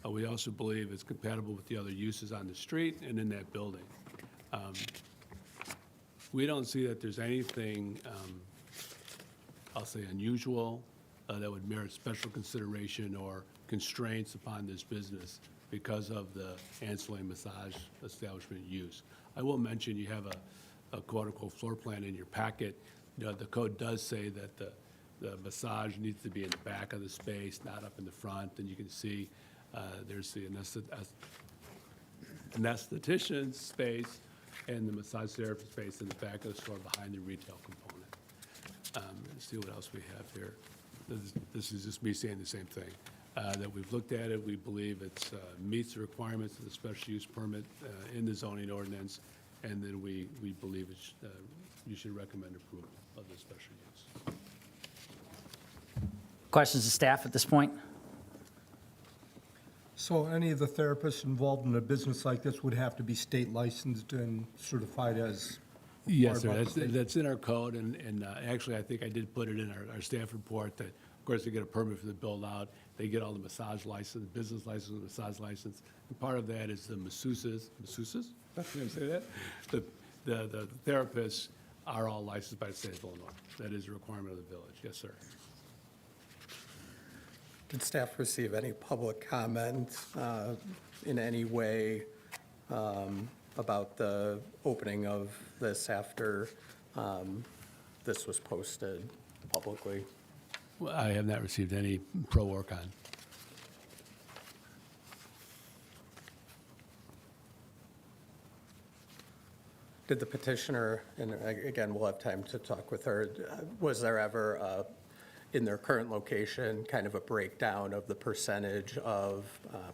We also believe it's compatible with the other uses on the street and in that building. We don't see that there's anything, I'll say, unusual that would merit special consideration or constraints upon this business because of the ancillary massage establishment use. I will mention you have a quote-unquote floor plan in your packet. You know, the code does say that the massage needs to be in the back of the space, not up in the front. And you can see there's the anesthetician space and the massage therapist space in the back of the store behind the retail component. Let's see what else we have here. This is just me saying the same thing. That we've looked at it, we believe it meets the requirements of the special use permit in the zoning ordinance, and then we believe you should recommend approval of the special use. Questions of staff at this point? So any of the therapists involved in a business like this would have to be state licensed and certified as? Yes, sir, required by the state? that's in our code, and actually, I think I did put it in our staff report that, of course, they get a permit for the build-out, they get all the massage license, business license, massage license, and part of that is the masseuses, can I say that? The therapists are all licensed by the state of Illinois. That is a requirement of the village, yes, sir. Did staff receive any public comment in any way about the opening of this after this was posted publicly? Well, I have not received any pro or con. Did the petitioner, and again, we'll have time to talk with her, was there ever, in their current location, kind of a breakdown of the percentage of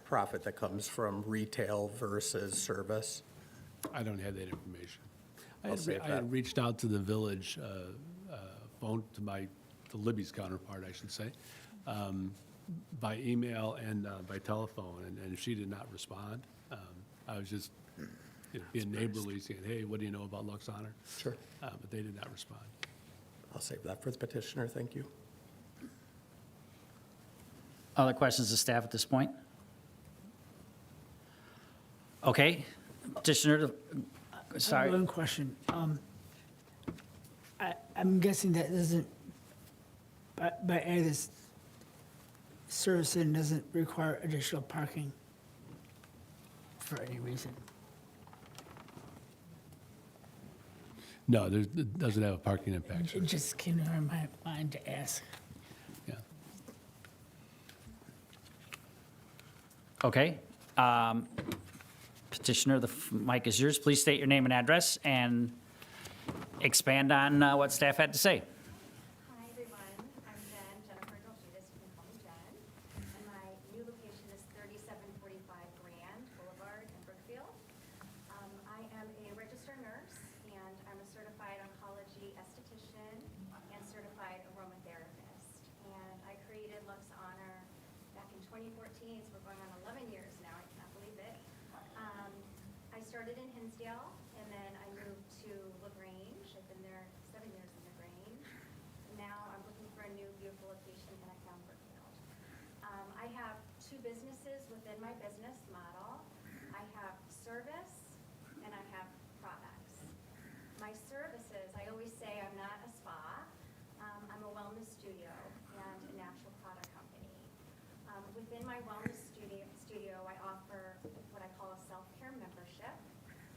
profit that comes from retail versus service? I don't have that information. I'll save I that. had reached out to the village phone, to Libby's counterpart, I should say, by email and by telephone, and she did not respond. I was just being neighborly, saying, hey, what do you know about Lux Honor? Sure. But they did not respond. I'll save that for the petitioner, thank you. Other questions of staff at this point? Okay, petitioner, I sorry. have one question. I'm guessing that doesn't, by adding this service in doesn't require additional parking for any reason. No, it doesn't have a parking impact. sir. It just came to my mind to ask. Yeah. Okay. Petitioner, the mic is yours. Please state your name and address and expand on what staff had to say. Hi, everyone. I'm Jennifer Dolcidas. You can call me Jen. And my new location is 3745 Grand Boulevard in Brookfield. I am a registered nurse, and I'm a certified oncology esthetician and certified aromatherapist. And I created Lux Honor back in 2014, so we're going on 11 years now. I cannot believe it. I started in Hinsdale, and then I moved to LaGrange. I've been there 7 years in LaGrange. Now I'm looking for a new beautiful location, and I found Brookfield. I have two businesses within my business model. I have service, and I have products. My services, I always say I'm not a spa. I'm a wellness studio and a natural product company. Within my wellness studio, I offer what I call a self-care membership,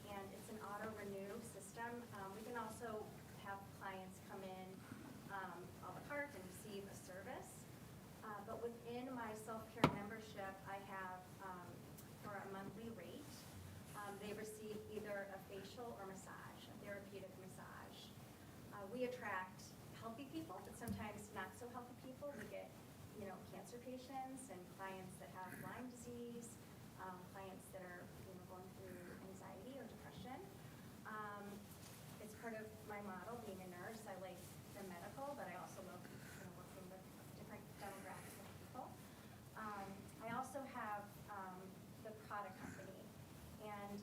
and it's an auto-renew system. We can also have clients come in a la carte and receive a service. But within my self-care membership, I have, for a monthly rate, they receive either a facial or massage, a therapeutic massage. We attract healthy people, but sometimes not so healthy people. We get, cancer patients and clients that have Lyme disease, clients that are, going through anxiety or depression. It's part of my model, being a nurse. I like the medical, but I also love, working with different demographics of people. I also have the product company, and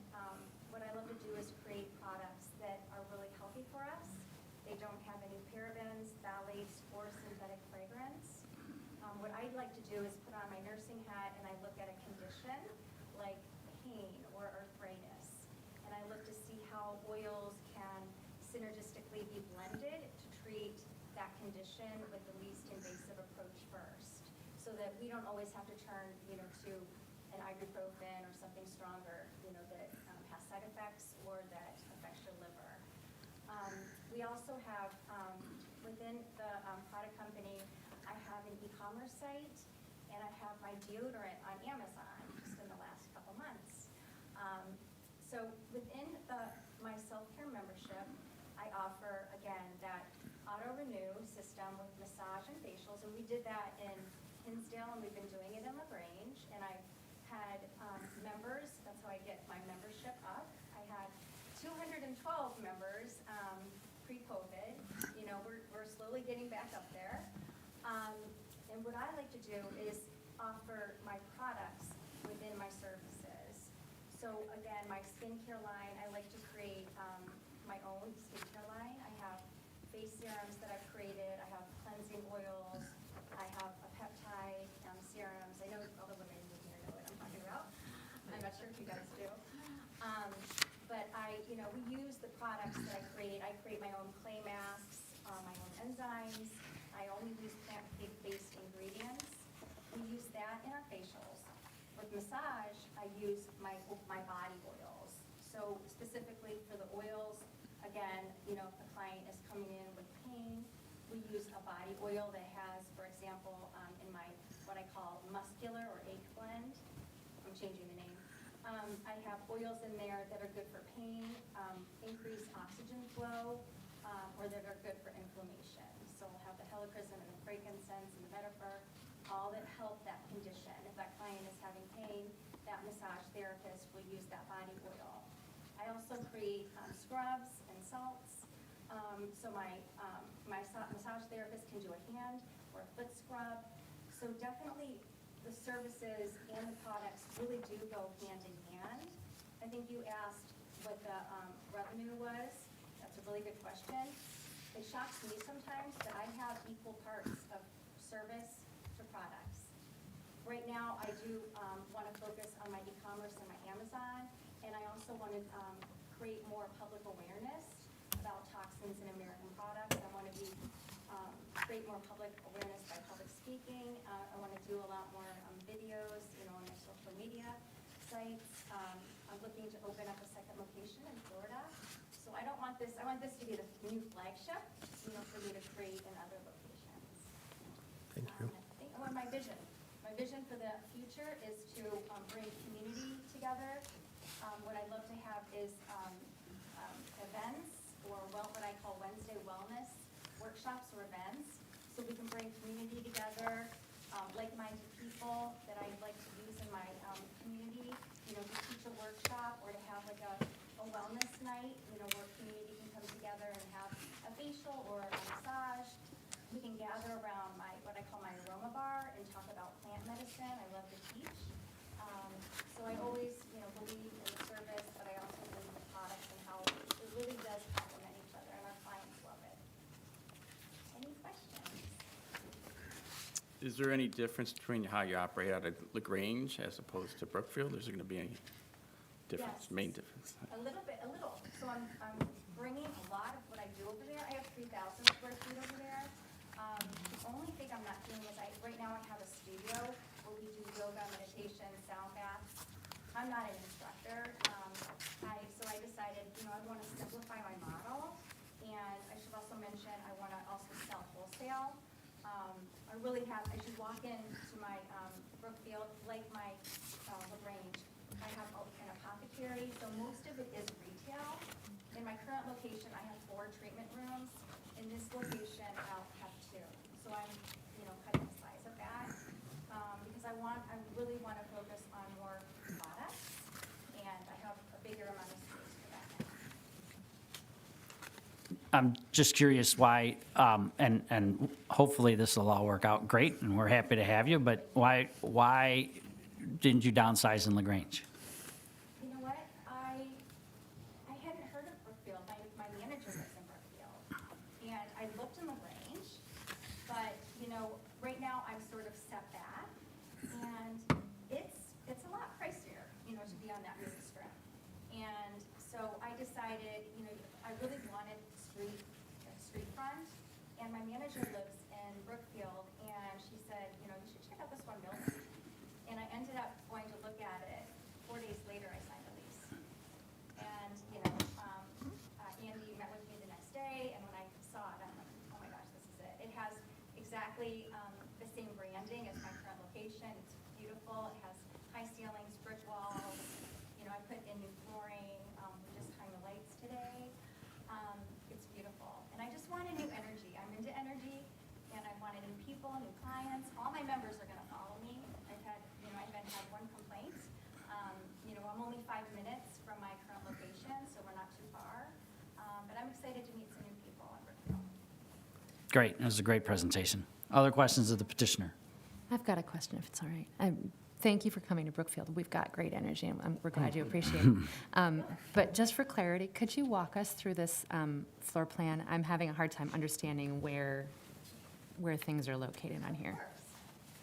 what I love to do is create products that are really healthy for us. They don't have any parabens, phthalates, or synthetic fragrance. What I'd like to do is put on my nursing hat and I look at a condition how oils can synergistically be blended to treat that condition with the least invasive approach first, so that we don't always have to turn, to an ibuprofen or something stronger, that has side effects or that affects your liver. We also have, within the product company, I have an e-commerce site, and I have my deodorant on Amazon just in the last couple months. So within my self-care membership, I offer, again, that auto-renew system with massage and facials, and we did that in Hinsdale, and we've been doing it in LaGrange, and I've had members, that's how I get my membership up. I had 212 members pre-COVID. We're slowly getting back up there. And what I like to do is offer my products within my services. So again, my skincare line, I like to create my own skincare line. I have face serums that I've created. I have cleansing oils. I have a peptide serums. I know all the women in here know what I'm talking about. I'm not sure if you guys do. But we use the products that I create. I create my own clay masks, my own enzymes. I only use plant-based ingredients. We use that in our facials. With massage, I use my body oils. So specifically for the oils, again, if the client is coming in with pain, we use a body oil that has, for example, in my what I call muscular or ache blend. I'm changing the name. I have oils in there that are good for pain, increase oxygen flow, or that are good for inflammation. So we'll have the helichrysum and the frankincense and the vetiver, all that help that condition. If that client is having pain, that massage therapist will use that body oil. I also create scrubs and salts. So my massage therapist can do a hand or a foot scrub. So definitely the services and the products really do go hand in hand. I think you asked what the revenue was. That's a really good question. It shocks me sometimes that I have equal parts of service to products. Right now, I do want to focus on my e-commerce and my Amazon, and I also want to create more public awareness about toxins in American products. I want to create more public awareness by public speaking. I want to do a lot more videos, on my social media sites. I'm looking to open up a second location in Florida. So I want this to be the new flagship, for me to create in other locations. Thank you. And my vision for the future is to bring community together. What I'd love to have is events or what I call Wednesday wellness workshops or events, so we can bring community together, like-minded people that I'd like to use in my community, to teach a workshop or to have like a wellness night, where community can come together and have a facial or a massage. We can gather around what I call my aroma bar and talk about plant medicine. I love to teach. So I always, believe in the service, but I also believe in the products and how it really does complement each other, and our clients love it. Any questions? Is there any difference between how you operate out of LaGrange as opposed to Brookfield? Is there going to be any difference, Yes. main difference? A little. So I'm bringing a lot of what I do over there. I have 3,000 square feet over there. The only thing I'm not doing is right now I have a studio where we do yoga, meditation, sound baths. I'm not an instructor. So I decided, I want to simplify my model. And I should also mention, I want to also sell wholesale. I really have, as you walk into my Brookfield, like my LaGrange, I have an apothecary, so most of it is retail. In my current location, I have 4 treatment rooms. In this location, I'll have 2. So I'm, cutting the size of that because I really want to focus on more products, and I have a bigger amount of space for that now. I'm just curious why, and hopefully this will all work out great, and we're happy to have you, but why didn't you downsize in LaGrange? You know what? I hadn't heard of Brookfield. My manager lives in Brookfield. And I looked in LaGrange, but, right now I'm sort of set back. And it's a lot pricier, to be on that music strip. And So I decided, you know, I really wanted street front, and my manager lives in Brookfield, and she said, you know, you should check out this one building. And I ended up going to look at it. 4 days later, I signed a lease. And, you know, Andy met with me the next day, and when I saw it, I'm like, oh my gosh, this is it. It has exactly the same branding as my current location. It's beautiful. It has high ceilings, brick walls. You know, I put in new flooring. We just hung the lights today. It's beautiful. And I just want a new energy. I'm into energy, and I wanted new people, new clients. All my members are going to follow me. I've had, you know, I haven't had one complaint. You know, I'm only 5 minutes from my current location, so we're not too far. But I'm excited to meet some new people in Brookfield. Great, that was a great presentation. Other questions of the petitioner? I've got a question, if it's all right. Thank you for coming to Brookfield. We've got great energy, and we're glad you appreciate it. But just for clarity, could you walk us through this floor plan? I'm having a hard time understanding where things are located on here.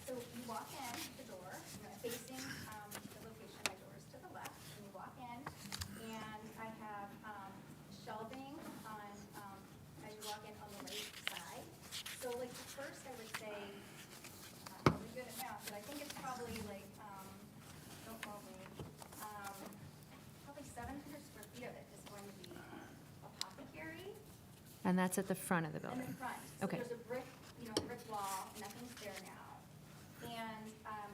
So you walk in the door, you know, facing the location, my door is to the left, and you walk in, and I have shelving on, as you walk in on the right side. So like first I would say, I'm really good at math, but I think it's probably like, don't quote me, probably 700 square feet of it is going to be apothecary. And that's at the front of the In building? the front. Okay. So there's a brick, you know, brick wall, nothing's there now. And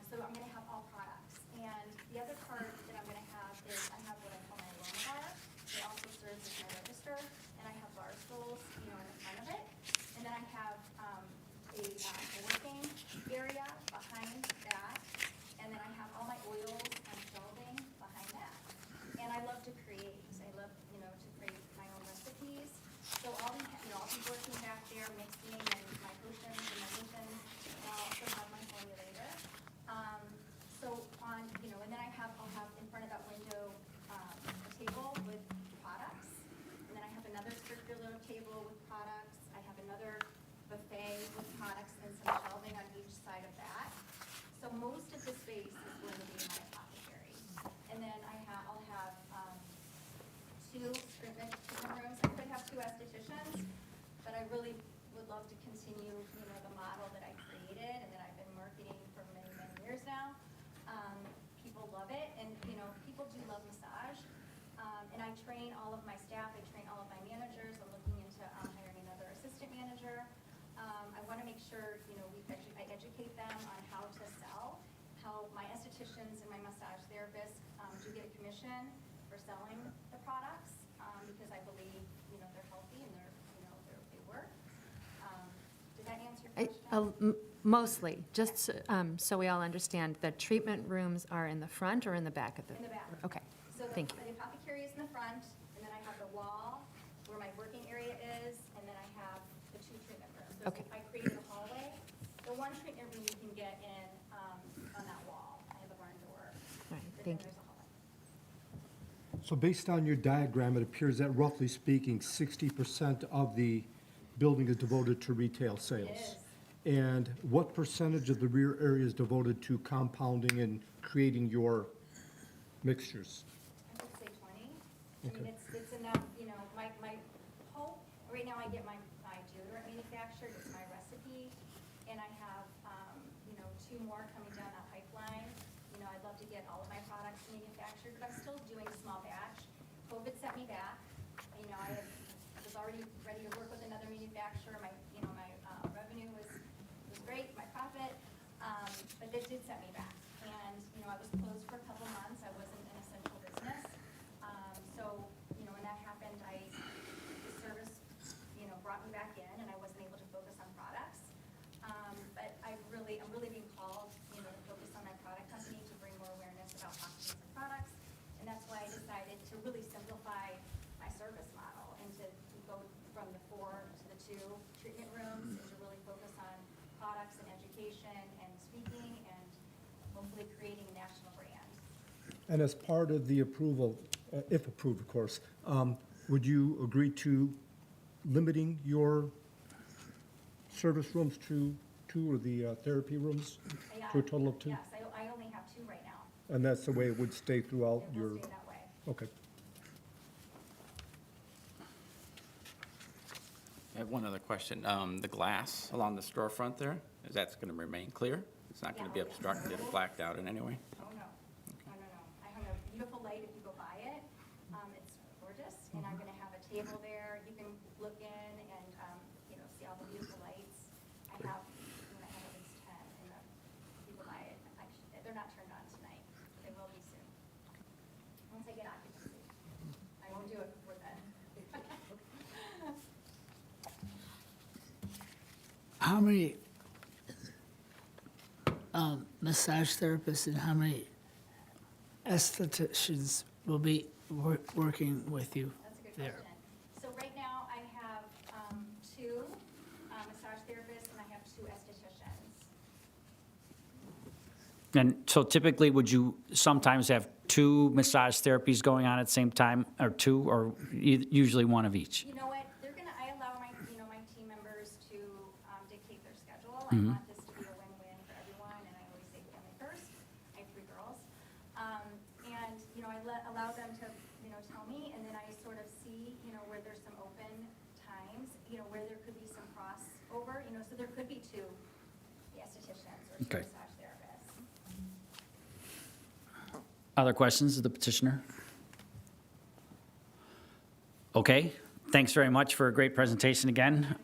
so I'm gonna have all products. And the other part that I'm gonna have is I have what I call my loan bar. It also serves as my register. And I have bar stools, you know, in the front of it. And then I have a working area behind that. And then I have all my oils and shelving behind that. And I love to create. I love, you know, to create my own recipes. So I'll be, you know, I'll be working back there, mixing and my potions and my lotions. And I'll also have my formulator. So on, you know, and then I'll have in front of that window, a table with products. And then I have another circular table with products. I have another buffet with products and some shelving on each side of that. So most of the space is going to be my apothecary. And then I'll have, 2 treatment rooms. I could have 2 estheticians, but I really would love to continue, you know, the model that I created and that I've been marketing for many, many years now. People love it, and, you know, people do love massage. And I train all of my staff, I train all of my managers. I'm looking into hiring another assistant manager. I want to make sure, you know, I educate them on how to sell, how my estheticians and my massage therapists do get a commission for selling the products, because I believe, you know, they're healthy and they work. Did that answer your question? Mostly, just so we all understand, the treatment rooms are in the front or in the back of the? In the back. Okay, So thank you. the apothecary is in the front, and then I have the wall where my working area is, and then I have the 2 treatment rooms. Okay. I created a hallway. The one treatment room you can get in on that wall. I have a barn door. All right, But thank then you. there's a hallway. So based on your diagram, it appears that roughly speaking, 60% of the building is devoted to retail sales. It is. And what percentage of the rear area is devoted to compounding and creating your mixtures? I would say 20. I Okay. mean, it's enough, you know, my hope, right now I get my deodorant manufactured, it's my recipe, and I have, you know, 2 more coming down that pipeline. You know, I'd love to get all of my products manufactured, but I'm still doing small batch. COVID set me back. You know, I was already ready to work with another manufacturer. My revenue was great, my profit, but this did set me back. And, you know, I was closed for a couple months. I wasn't an essential business. So, you know, when that happened, the service, you know, brought me back in, and I wasn't able to focus on products. But I'm really being called, you know, to focus on my product company, to bring more awareness about toxins and products. And that's why I decided to really simplify my service model and to go from the 4 to the 2 treatment rooms, and to really focus on products and education and speaking, and hopefully creating a national brand. And as part of the approval, if approved, of course, would you agree to limiting your service rooms to 2, or the therapy rooms to a total of 2? Yes, I only have 2 right now. And that's the way it would stay throughout It your? will stay that way. Okay. I have one other question. The glass along the storefront there, is that going to remain clear? It's not going to be obstructed or blacked out in any way? Oh, no. No, no, no. I hung a beautiful light if you go by it. It's gorgeous, and I'm gonna have a table there. You can look in and, see all the beautiful lights. I have at least 10, and people buy it. Actually, they're not turned on tonight. They will be soon. Once I get occupancy. I won't do it before then. How many massage therapists and how many estheticians will be working with you That's a good there? question. So right now, I have 2 massage therapists, and I have 2 estheticians. And so typically, would you sometimes have 2 massage therapies going on at the same time, or 2, or usually one of each? You know what, I allow my team members to dictate their schedule. I Mm-hmm. want this to be a win-win for everyone, and I always say family first. I have 3 girls. I allow them to, tell me, and then I sort of see, where there's some open times, where there could be some crossover, so there could be 2 estheticians or 2 Okay. massage therapists. Other questions of the petitioner? Okay, thanks very much for a great presentation again.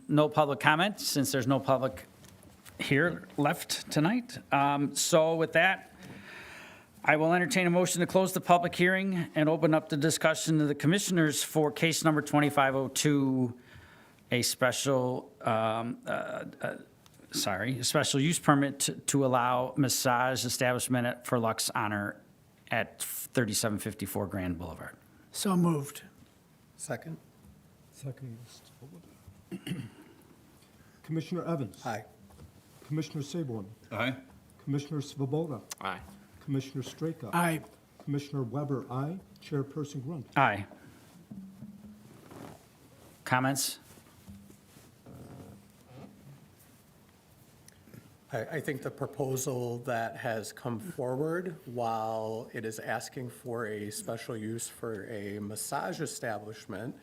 No public comment, since there's no public here left tonight. So with that, I will entertain a motion to close the public hearing and open up the discussion to the commissioners for case number 2502, a special use permit to allow massage establishment for Lux Honor at 3754 Grand Boulevard. So moved. Second? Second, Mr. Swoboda. Commissioner Evans? Aye. Commissioner Sabon? Aye. Commissioner Svoboda? Aye. Commissioner Straka? Aye. Commissioner Weber, aye. Chairperson Grund? Aye. Comments? I think the proposal that has come forward, while it is asking for a special use for a massage establishment,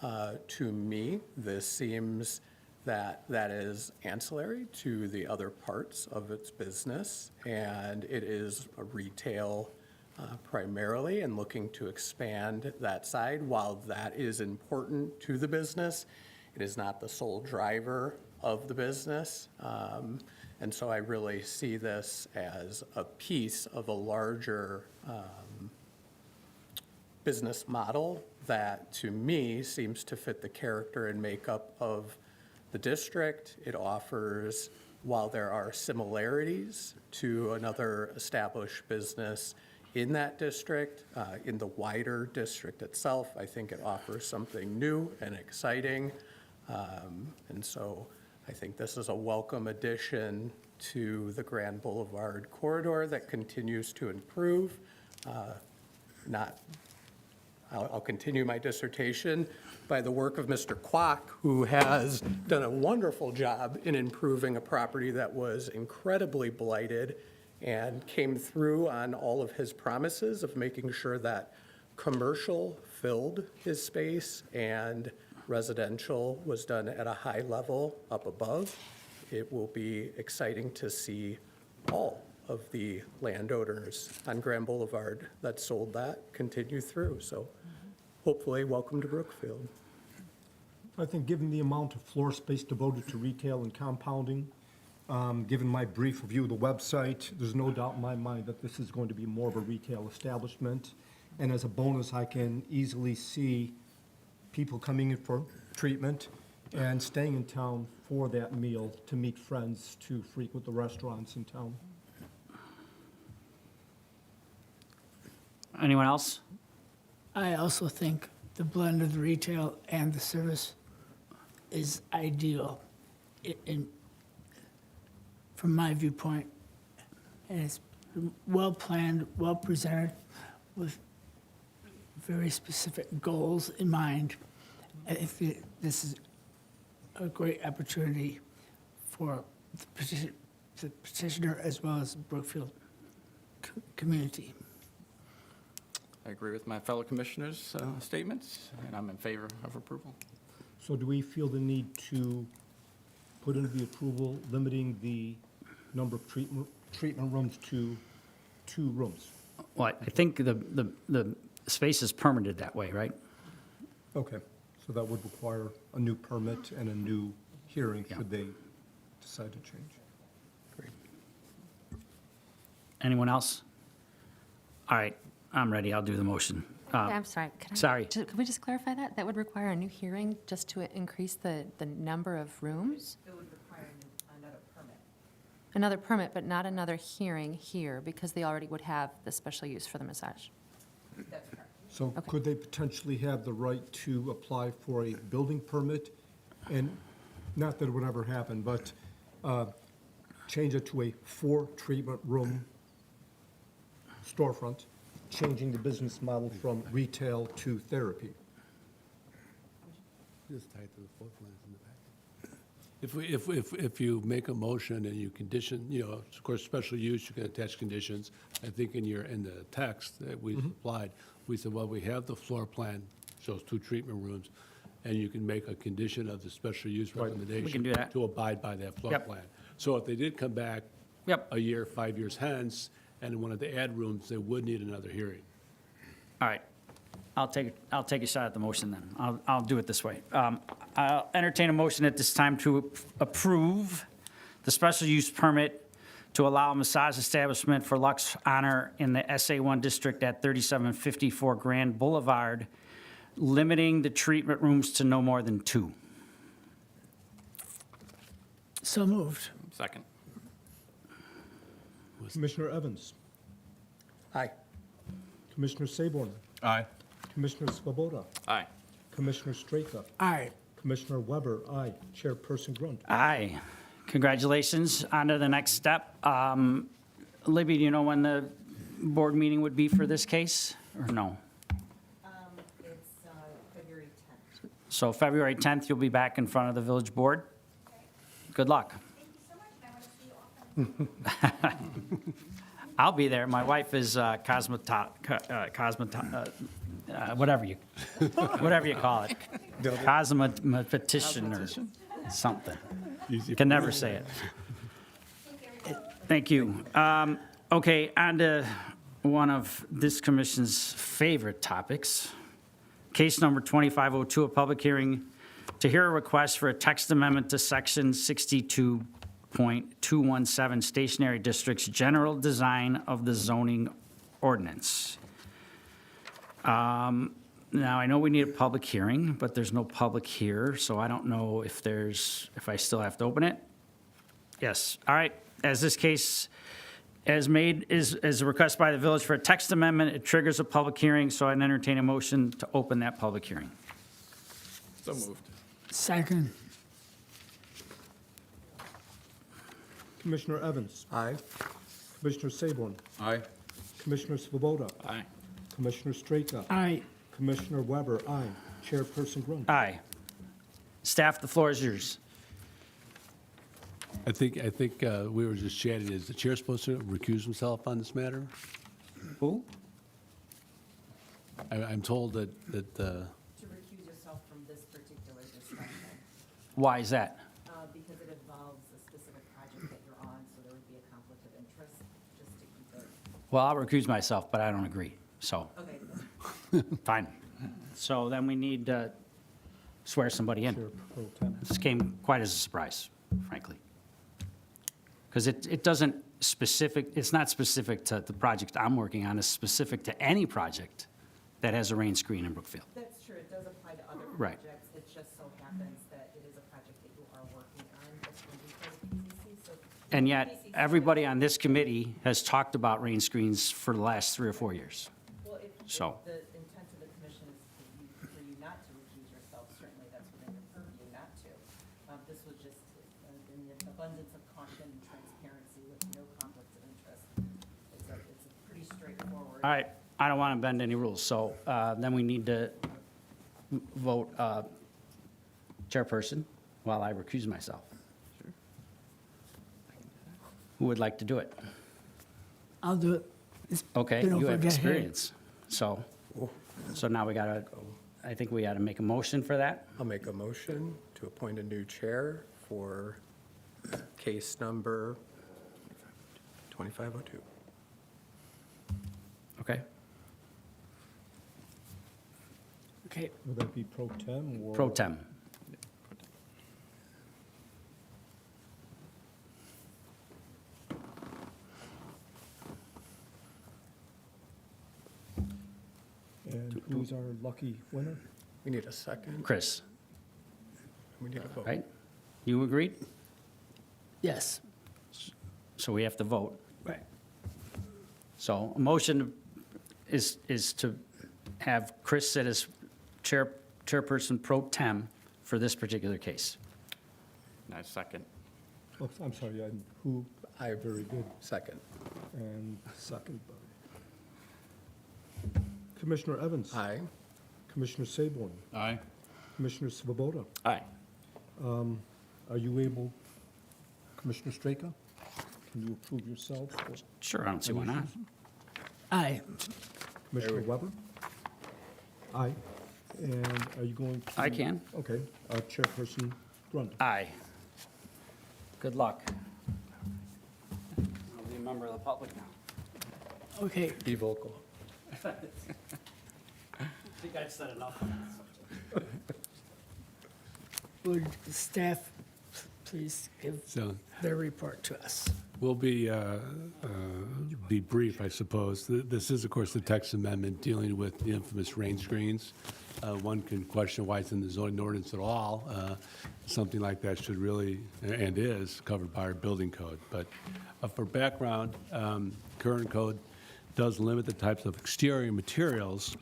to me, this seems that is ancillary to the other parts of its business, and it is a retail primarily and looking to expand that side. While that is important to the business, it is not the sole driver of the business. And so I really see this as a piece of a larger business model that, to me, seems to fit the character and makeup of the district. It offers, while there are similarities to another established business in that district, in the wider district itself, I think it offers something new and exciting. And so I think this is a welcome addition to the Grand Boulevard corridor that continues to improve. I'll continue my dissertation by the work of Mr. Kwok, who has done a wonderful job in improving a property that was incredibly blighted and came through on all of his promises of making sure that commercial filled his space and residential was done at a high level up above. It will be exciting to see all of the landowners on Grand Boulevard that sold that continue through. So hopefully, welcome to Brookfield. I think given the amount of floor space devoted to retail and compounding, given my brief review of the website, there's no doubt in my mind that this is going to be more of a retail establishment. And as a bonus, I can easily see people coming in for treatment and staying in town for that meal to meet friends, to frequent the restaurants in town. Anyone else? I also think the blend of the retail and the service is ideal from my viewpoint. And it's well-planned, well-presented, with very specific goals in mind. I think this is a great opportunity for the petitioner as well as the Brookfield community. I agree with my fellow commissioners' statements, and I'm in favor of approval. So do we feel the need to put into the approval limiting the number of treatment rooms to 2 rooms? Well, I think the space is permitted that way, right? Okay, so that would require a new permit and a new hearing should they decide to change. Anyone else? All right, I'm ready, I'll do the motion. I'm sorry. Sorry. Could we just clarify that? That would require a new hearing just to increase the number of rooms? It would require another permit. Another permit, but not another hearing here, because they already would have the special use for the massage. That's correct. So could they potentially have the right to apply for a building permit? And not that it would ever happen, but change it to a 4-treatment room storefront, changing the business model from retail to therapy. Just tie it to the floor plans in the back. If you make a motion and you condition, you know, of course, special use, you can attach conditions. I think in the text that we supplied, we said, well, we have the floor plan, shows 2 treatment rooms, and you can make a condition of the special use recommendation. We can do that. To abide by that floor Yep. plan. So if they did come back Yep. a year, 5 years hence, and wanted to add rooms, they would need another hearing. All right, I'll take a shot at the motion then. I'll do it this way. I'll entertain a motion at this time to approve the special use permit to allow a massage establishment for Lux Honor in the SA1 district at 3754 Grand Boulevard, limiting the treatment rooms to no more than 2. So moved. Second. Commissioner Evans, Aye. Commissioner Saborn, Aye. Commissioner Svoboda, Aye. Commissioner Straka, Aye. Commissioner Weber, aye. Chairperson Grunt. Aye. Congratulations. On to the next step. Libby, do you know when the board meeting would be for this case, or no? It's February 10th. So February 10th, you'll be back in front of the village board. Good luck. Thank you so much, and I want to see you often. I'll be there. My wife is whatever you call it. Cosmetician or something. You can never say it. Thank you. Okay, on to one of this commission's favorite topics. Case number 2502, a public hearing to hear a request for a text amendment to section 62.217 stationary districts, general design of the zoning ordinance. Now, I know we need a public hearing, but there's no public here, so I don't know if I still have to open it. Yes, all right. As this case is a request by the village for a text amendment, it triggers a public hearing, so I'd entertain a motion to open that public hearing. So moved. Second. Commissioner Evans, Aye. Commissioner Saborn, Aye. Commissioner Svoboda, Aye. Commissioner Straka, Aye. Commissioner Weber, aye. Chairperson Grunt. Aye. Staff, the floor is yours. I think we were just chatting, is the chair supposed to recuse himself on this matter? Who? I'm told that To recuse yourself from this particular discussion, Why is that? because it involves a specific project that you're on, so there would be a conflict of interest, just to keep it. Well, I'll recuse myself, but I don't agree, so, Okay. fine. So then we need to swear somebody in. Chair Pro Tem. This came quite as a surprise, frankly. Because it doesn't it's not specific to the project I'm working on, it's specific to any project that has a rain screen in Brookfield. That's true, it does apply to other Right. projects, it just so happens that it is a project that you are working on, that's going to be part of PCC, so. And yet, PCC everybody on this committee has talked about rain screens for the last 3 or 4 years. Well, if So- the intent of the commission is for you not to recuse yourself, certainly that's within your purview not to. This was just in the abundance of caution and transparency with no conflicts of interest. It's a pretty straightforward. All right, I don't want to bend any rules, so then we need to vote chairperson while I recuse myself. Who would like to do it? I'll do it. It's Okay, been you over have my head. experience, so now we got to I think we ought to make a motion for that. I'll make a motion to appoint a new chair for case number 2502. Okay? Okay, Would that be pro tem or? Pro tem. And who's our lucky winner? We need a second. Chris, We need a vote. right? You agreed? yes, So we have to vote. right. So a motion is to have Chris sit as chairperson pro tem for this particular case. Nice second. Oh, I'm sorry, who, I very good, second. and second by Commissioner Evans. Aye. Commissioner Saborn. Aye. Commissioner Svoboda. Aye. Are you able, Commissioner Straka, can you approve yourself? Or Sure, I don't see why not. Aye, Commissioner Weber? Aye. And are you going to? I can. Okay. Chairperson Grundy. Aye. Good luck. I'll be a member of the public now. okay. Be vocal. I think I've said enough on that subject. Would staff please give So their report to us? we'll be brief, I suppose. This is, of course, the text amendment dealing with the infamous rain screens. One can question why it's in the zoning ordinance at all. Something like that should really, and is, covered by our building code. But for background, current code does limit the types of exterior materials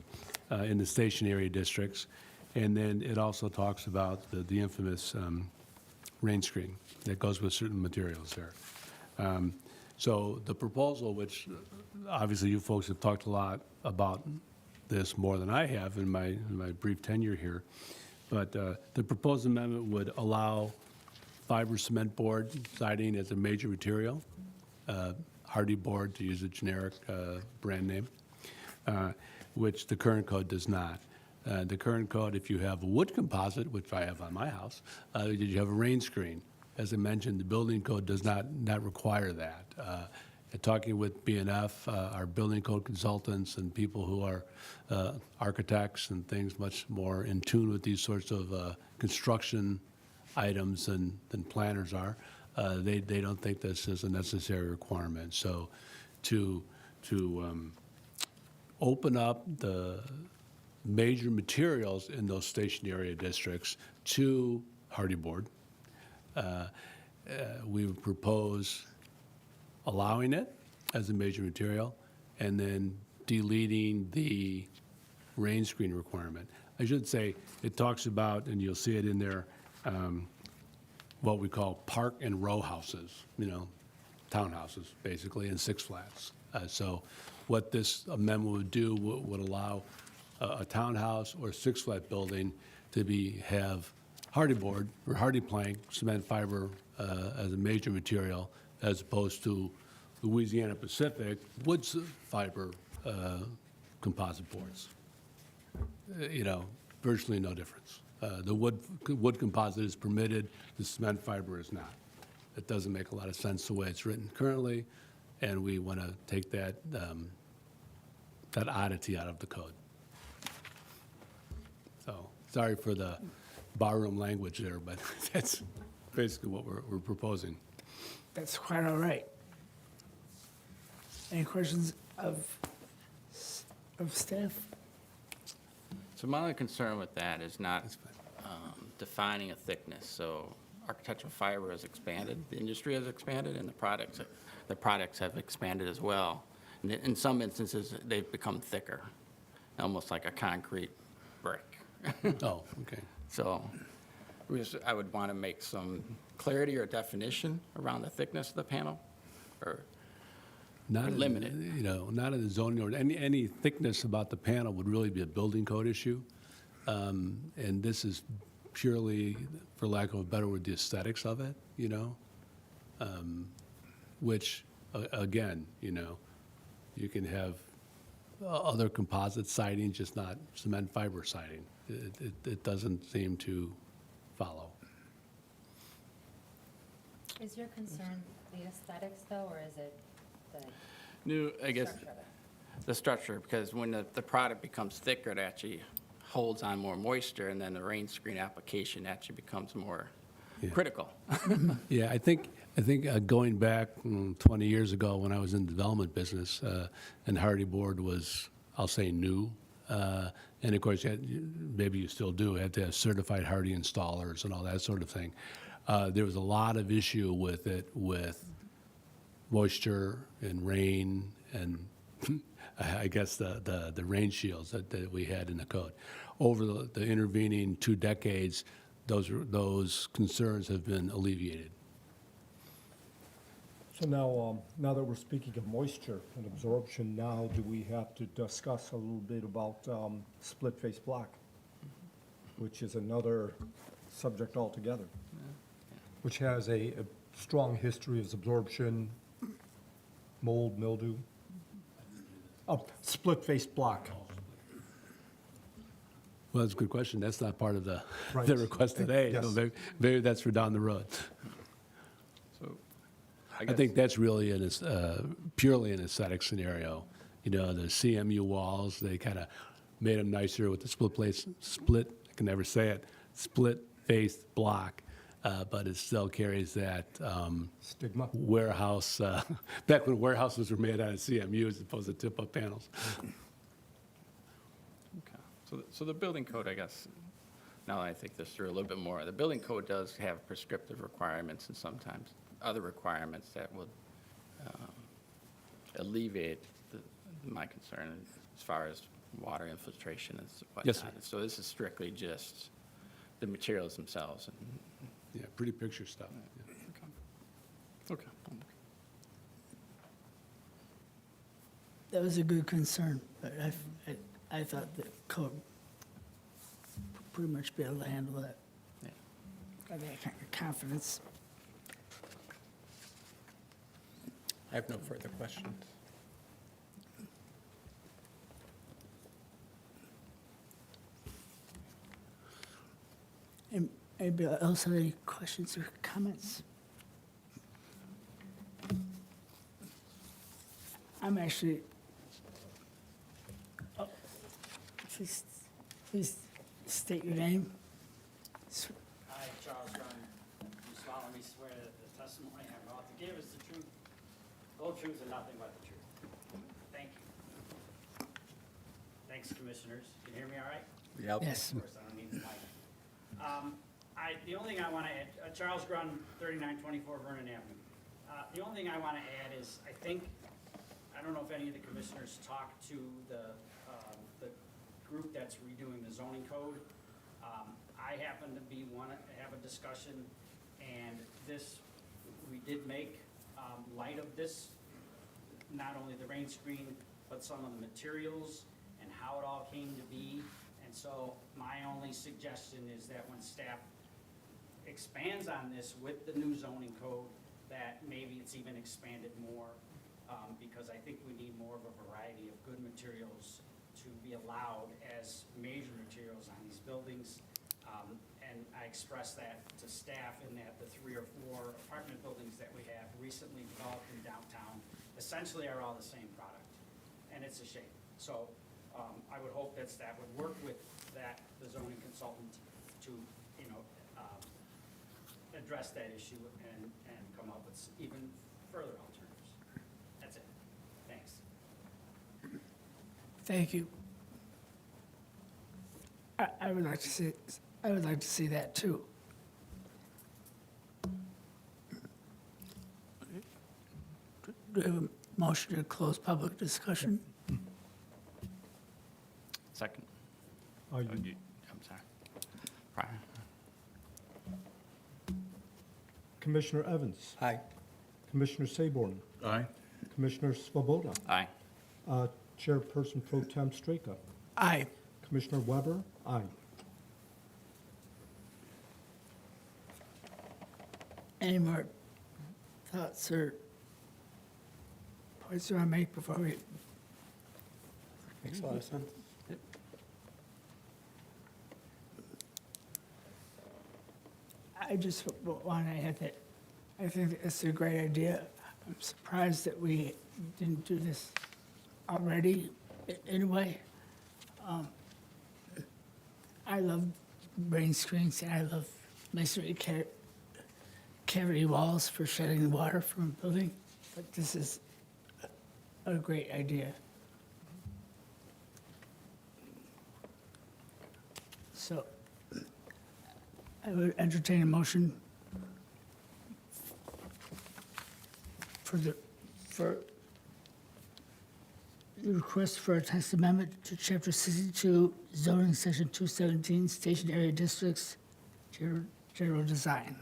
in the station area districts. And then it also talks about the infamous rain screen that goes with certain materials there. So the proposal, which obviously you folks have talked a lot about this more than I have in my brief tenure here, but the proposed amendment would allow fiber cement board siding as a major material, hardy board to use a generic brand name, which the current code does not. The current code, if you have a wood composite, which I have on my house, you have a rain screen. As I mentioned, the building code does not require that. Talking with BNF, our building code consultants and people who are architects and things much more in tune with these sorts of construction items than planners are, they don't think this is a necessary requirement. So to open up the major materials in those station area districts to hardy board, we would propose allowing it as a major material and then deleting the rain screen requirement. I should say, it talks about, and you'll see it in there, what we call park and row houses, townhouses, basically, and six flats. So what this amendment would do would allow a townhouse or six flat building to have hardy board or hardy plank, cement fiber as a major material, as opposed to Louisiana Pacific wood fiber composite boards. Virtually no difference. The wood composite is permitted, the cement fiber is not. It doesn't make a lot of sense the way it's written currently, and we want to take that oddity out of the code. So, sorry for the barroom language there, but that's basically what we're proposing. That's quite all right. Any questions of staff? So my only concern with that is not defining a thickness. So architectural fiber has expanded, the industry has expanded, and the products have expanded as well. And in some instances, they've become thicker, almost like a concrete brick. Oh, okay. So I would want to make some clarity or definition around the thickness of the panel, or limited. Not in the zoning order. Any thickness about the panel would really be a building code issue. And this is purely, for lack of a better word, the aesthetics of it, which, again, you can have other composite siding, just not cement fiber siding. it doesn't seem to follow. Is your concern the aesthetics, though, or is it the New, I guess, structure of it? the structure, because when the product becomes thicker, it actually holds on more moisture, and then the rain screen application actually becomes more critical. Yeah, I think going back 20 years ago when I was in the development business, and hardy board was, I'll say, new. And of course, maybe you still do, had to have certified hardy installers and all that sort of thing. There was a lot of issue with it, with moisture and rain and I guess the rain shields that we had in the code. Over the intervening 2 decades, those concerns have been alleviated. So now that we're speaking of moisture and absorption, now do we have to discuss a little bit about split face block, which is another subject altogether, which has a strong history of absorption, mold, mildew. Split face block. Well, that's a good question. That's not part of the Right. the request today. Yes. So maybe that's for down the road. So, I think that's really purely an aesthetic scenario. You know, the CMU walls, they kind of made them nicer with the I can never say it, split-faced block, but it still carries that Stigma. warehouse, back when warehouses were made out of CMU as opposed to tip-up panels. okay. So the building code, I guess, now that I think this through a little bit more, the building code does have prescriptive requirements and sometimes other requirements that would alleviate my concern as far as water infiltration and whatnot. Yes, sir. So this is strictly just the materials themselves. And, Yeah, pretty picture stuff. okay. That was a good concern, but I thought the code would pretty much be able to handle that. Yeah. I have that kind of confidence. I have no further questions. And anybody else have any questions or comments? I'm actually, please state your name. I, Charles Gunn, do solemnly swear that the testimony I'm about to give is the truth, whole truth, and nothing but the truth. Thank you. Thanks, commissioners. Can you hear me all right? Yep. Yes. Of course, I don't need the mic. The only thing I want to add, Charles Grun, 3924 Vernon Avenue. The only thing I want to add is, I don't know if any of the commissioners talked to the group that's redoing the zoning code. I happen to be one, to have a discussion, and we did make light of this, not only the rain screen, but some of the materials and how it all came to be. And so my only suggestion is that when staff expands on this with the new zoning code, that maybe it's even expanded more, because I think we need more of a variety of good materials to be allowed as major materials on these buildings. And I expressed that to staff in that the 3 or 4 apartment buildings that we have recently developed in downtown essentially are all the same product, and it's a shame. So I would hope that staff would work with the zoning consultant to, address that issue and come up with even further alternatives. That's it. Thanks. Thank you. I would like to see that too. Do we have a motion to close public discussion? Second. Are you, I'm sorry. Brian? Commissioner Evans, Aye. Commissioner Saborn, Aye. Commissioner Svoboda, Aye. Chairperson Pro Tem Straka, Aye. Commissioner Weber, aye. Any more thoughts or points you want to make before we, Makes a lot of sense. I just want to add that I think it's a great idea. I'm surprised that we didn't do this already anyway. I love rain screens and I love masonry cavity walls for shedding the water from a building, but this is a great idea. So I would entertain a motion for the request for a text amendment to Chapter 62 zoning, Section 217, station area districts, general design.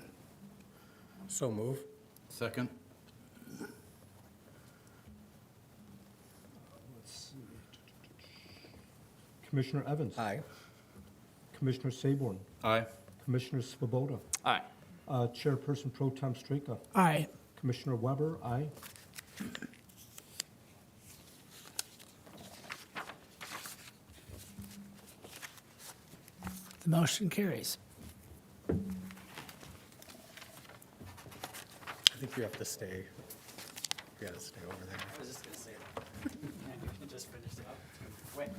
So move. Second? Commissioner Evans? Aye. Commissioner Saborn? Aye. Commissioner Svoboda? Aye. Chairperson Pro Tem Straka? Aye. Commissioner Weber? Aye. The motion carries. I think you have to stay. You gotta stay over there. I was just gonna say that. You just finished it up. Wait.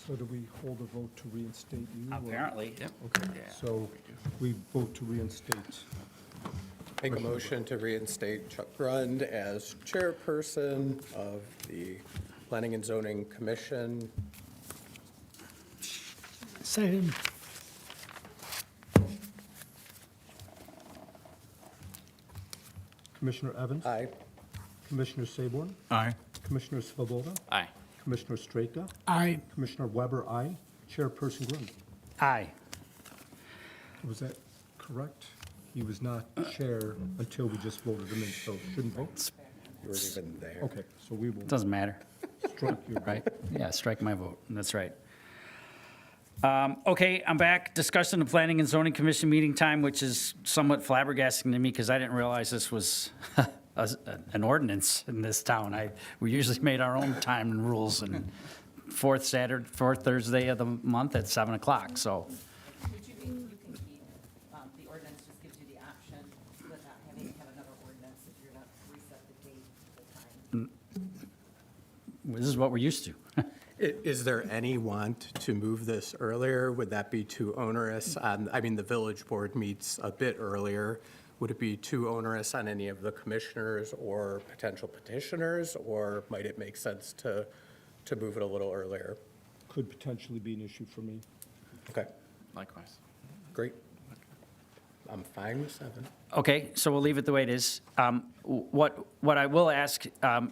So do we hold a vote to reinstate you? or- Apparently. Yep. Okay, so we vote to reinstate. Make a motion to reinstate Chuck Grund as chairperson of the Planning and Zoning Commission. Second. Commissioner Evans? Aye. Commissioner Saborn? Aye. Commissioner Svoboda? Aye. Commissioner Straka? Aye. Commissioner Weber, aye. Chairperson Grund? Aye. Was that correct? He was not chair until we just voted him in, so shouldn't vote? You weren't even there. Okay, so we will Doesn't matter, strike you. right? Yeah, strike my vote. That's right. Okay, I'm back. Discussion of Planning and Zoning Commission meeting time, which is somewhat flabbergasting to me because I didn't realize this was an ordinance in this town. We usually made our own time and rules, and fourth Thursday of the month at 7 o'clock, so. But you can keep, the ordinance just gives you the option without having to have another ordinance if you're not reset the date at the time. This is what we're used to. Is there any want to move this earlier? Would that be too onerous? I mean, the village board meets a bit earlier. Would it be too onerous on any of the commissioners or potential petitioners? Or might it make sense to move it a little earlier? Could potentially be an issue for me. Okay, Likewise. great. I'm fine with 7. Okay, so we'll leave it the way it is. What I will ask,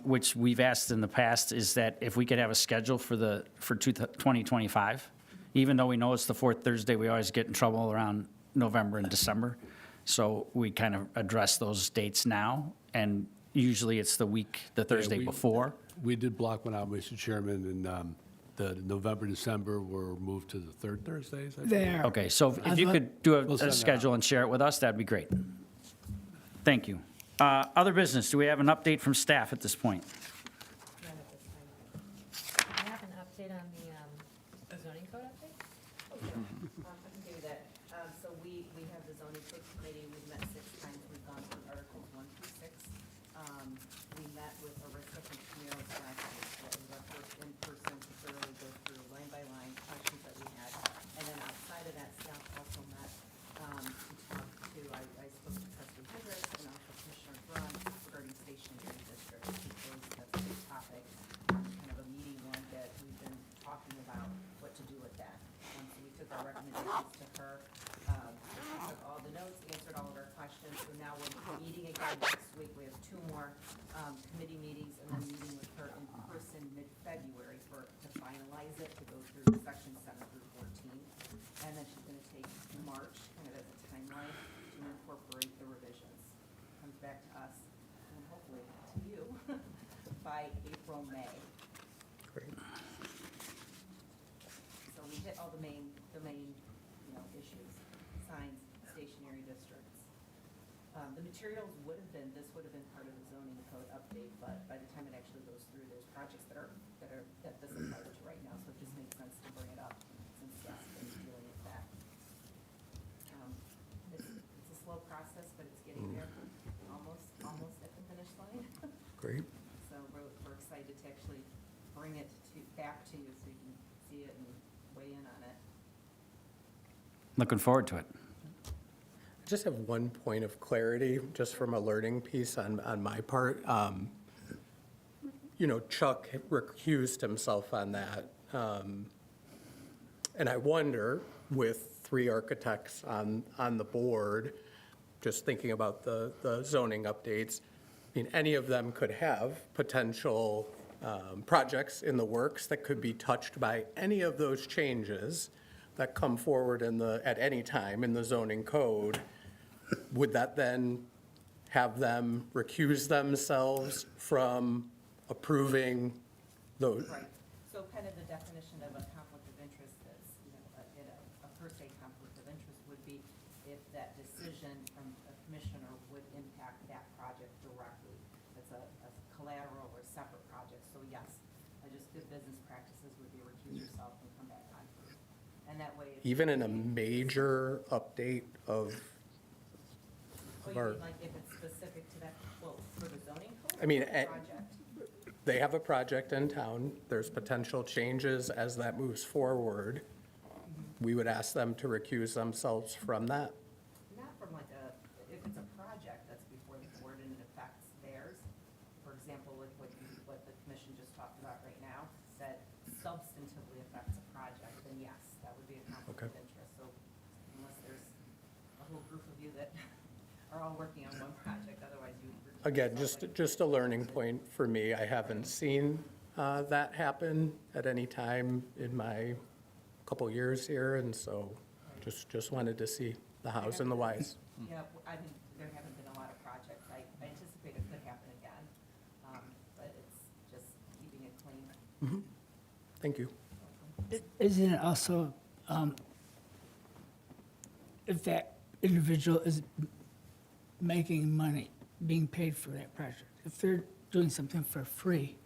which we've asked in the past, is that if we could have a schedule for 2025, even though we know it's the fourth Thursday, we always get in trouble around November and December. So we kind of address those dates now, and usually it's the Thursday we- before. We did block one out, Mr. Chairman, and the November, December were moved to the third Thursdays, I think. There. Okay, so if you could do We'll send a that schedule and share it with us, that'd be great. Thank you. Other business, do we have an update from staff at this point? None at this time. I have an update on the zoning code update? I can do that. So we have the zoning code committee, we've met 6 times, we've gone through Articles 1 through 6. We met with Arista from Camiro's last week, so it was our first in-person to thoroughly go through line-by-line questions that we had. And then outside of that, staff also met to talk to, I spoke to Trustee Hendricks and also Commissioner Grund regarding stationary districts, because that's a big topic, kind of a meaty one that we've been talking about, what to do with that. So we took our recommendations to her, she took all the notes, answered all of our questions, so now we're meeting again next week. We have 2 more committee meetings, and then meeting with her in person mid-February to finalize it, to go through sections 7 through 14. And then she's gonna take March, kind of as a timeline, to incorporate the revisions. Comes back to us, and hopefully to you, by April, May. Great. So we hit all the main, issues, signs, stationary districts. The materials this would have been part of the zoning code update, but by the time it actually goes through, there's projects that this applies to right now, so it just makes sense to bring it up since staff's been dealing with that. excited to actually bring it back to you so you can see it and weigh in on it. Looking forward to it. I just have one point of clarity, just from a learning piece on my part. You know, Chuck had recused himself on that. And I wonder, with 3 architects on the board, just thinking about the zoning updates, I mean, any of them could have potential projects in the works that could be touched by any of those changes that come forward at any time in the zoning code. Would that then have them recuse themselves from approving those? Right. So kind of the definition of a conflict of interest is, a per se conflict of interest would be if that decision from a commissioner would impact that project directly. It's a collateral or separate project. So yes, just good business practices would be recuse yourself and come back on. And that way. Even in a major update of Oh, you our, mean like if it's specific to that, well, for the zoning code? I mean, or the project? they have a project in town, there's potential changes as that moves forward. We would ask them to recuse themselves from that. Not from like if it's a project that's before the board and it affects theirs, for example, like what the commission just talked about right now, said substantively affects a project, then yes, that would be a conflict Okay. of interest. So unless there's a whole group of you that are all working on one project, otherwise you. Again, just a learning point for me. I haven't seen that happen at any time in my couple years here, and so just wanted to see the hows and the whys. Yeah, I mean, there haven't been a lot of projects. I anticipate it could happen again, but it's just keeping it clean. Thank you. Isn't it also, if that individual is making money, being paid for that project, if they're doing something for free,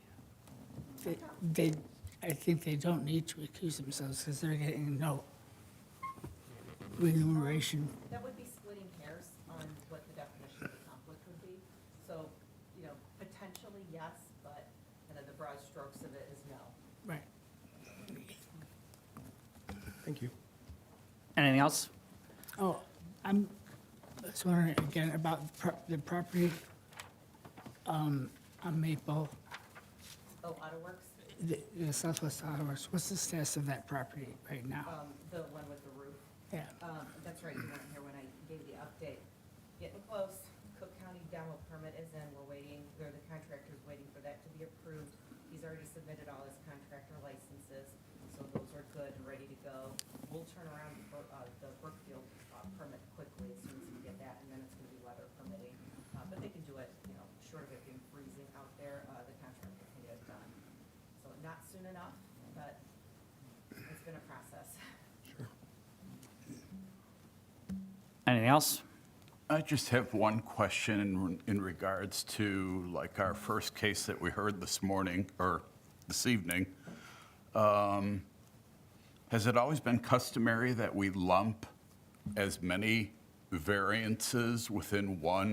I think they don't need to recuse themselves because they're getting no remuneration. That would be splitting hairs on what the definition of a conflict would be. So, potentially yes, but kind of the broad strokes of it is no. Right. Thank you. Anything else? Oh, I'm just wondering again about the property on Maple, Oh, Auto Works, the Southwest Auto Works. What's the status of that property right now? the one with the roof. Yeah. That's right, you weren't here when I gave the update. Getting close. Cook County demo permit is in. We're waiting, or the contractor's waiting for that to be approved. He's already submitted all his contractor licenses, so those are good and ready to go. We'll turn around the Brookfield permit quickly as soon as we get that, and then it's gonna be weather permitting. But they can do it, short of it being freezing out there, the contractor can get it done. So not soon enough, but it's been a process. Anything else? I just have one question in regards to, like, our first case that we heard this morning, or this evening. Has it always been customary that we lump as many variances within one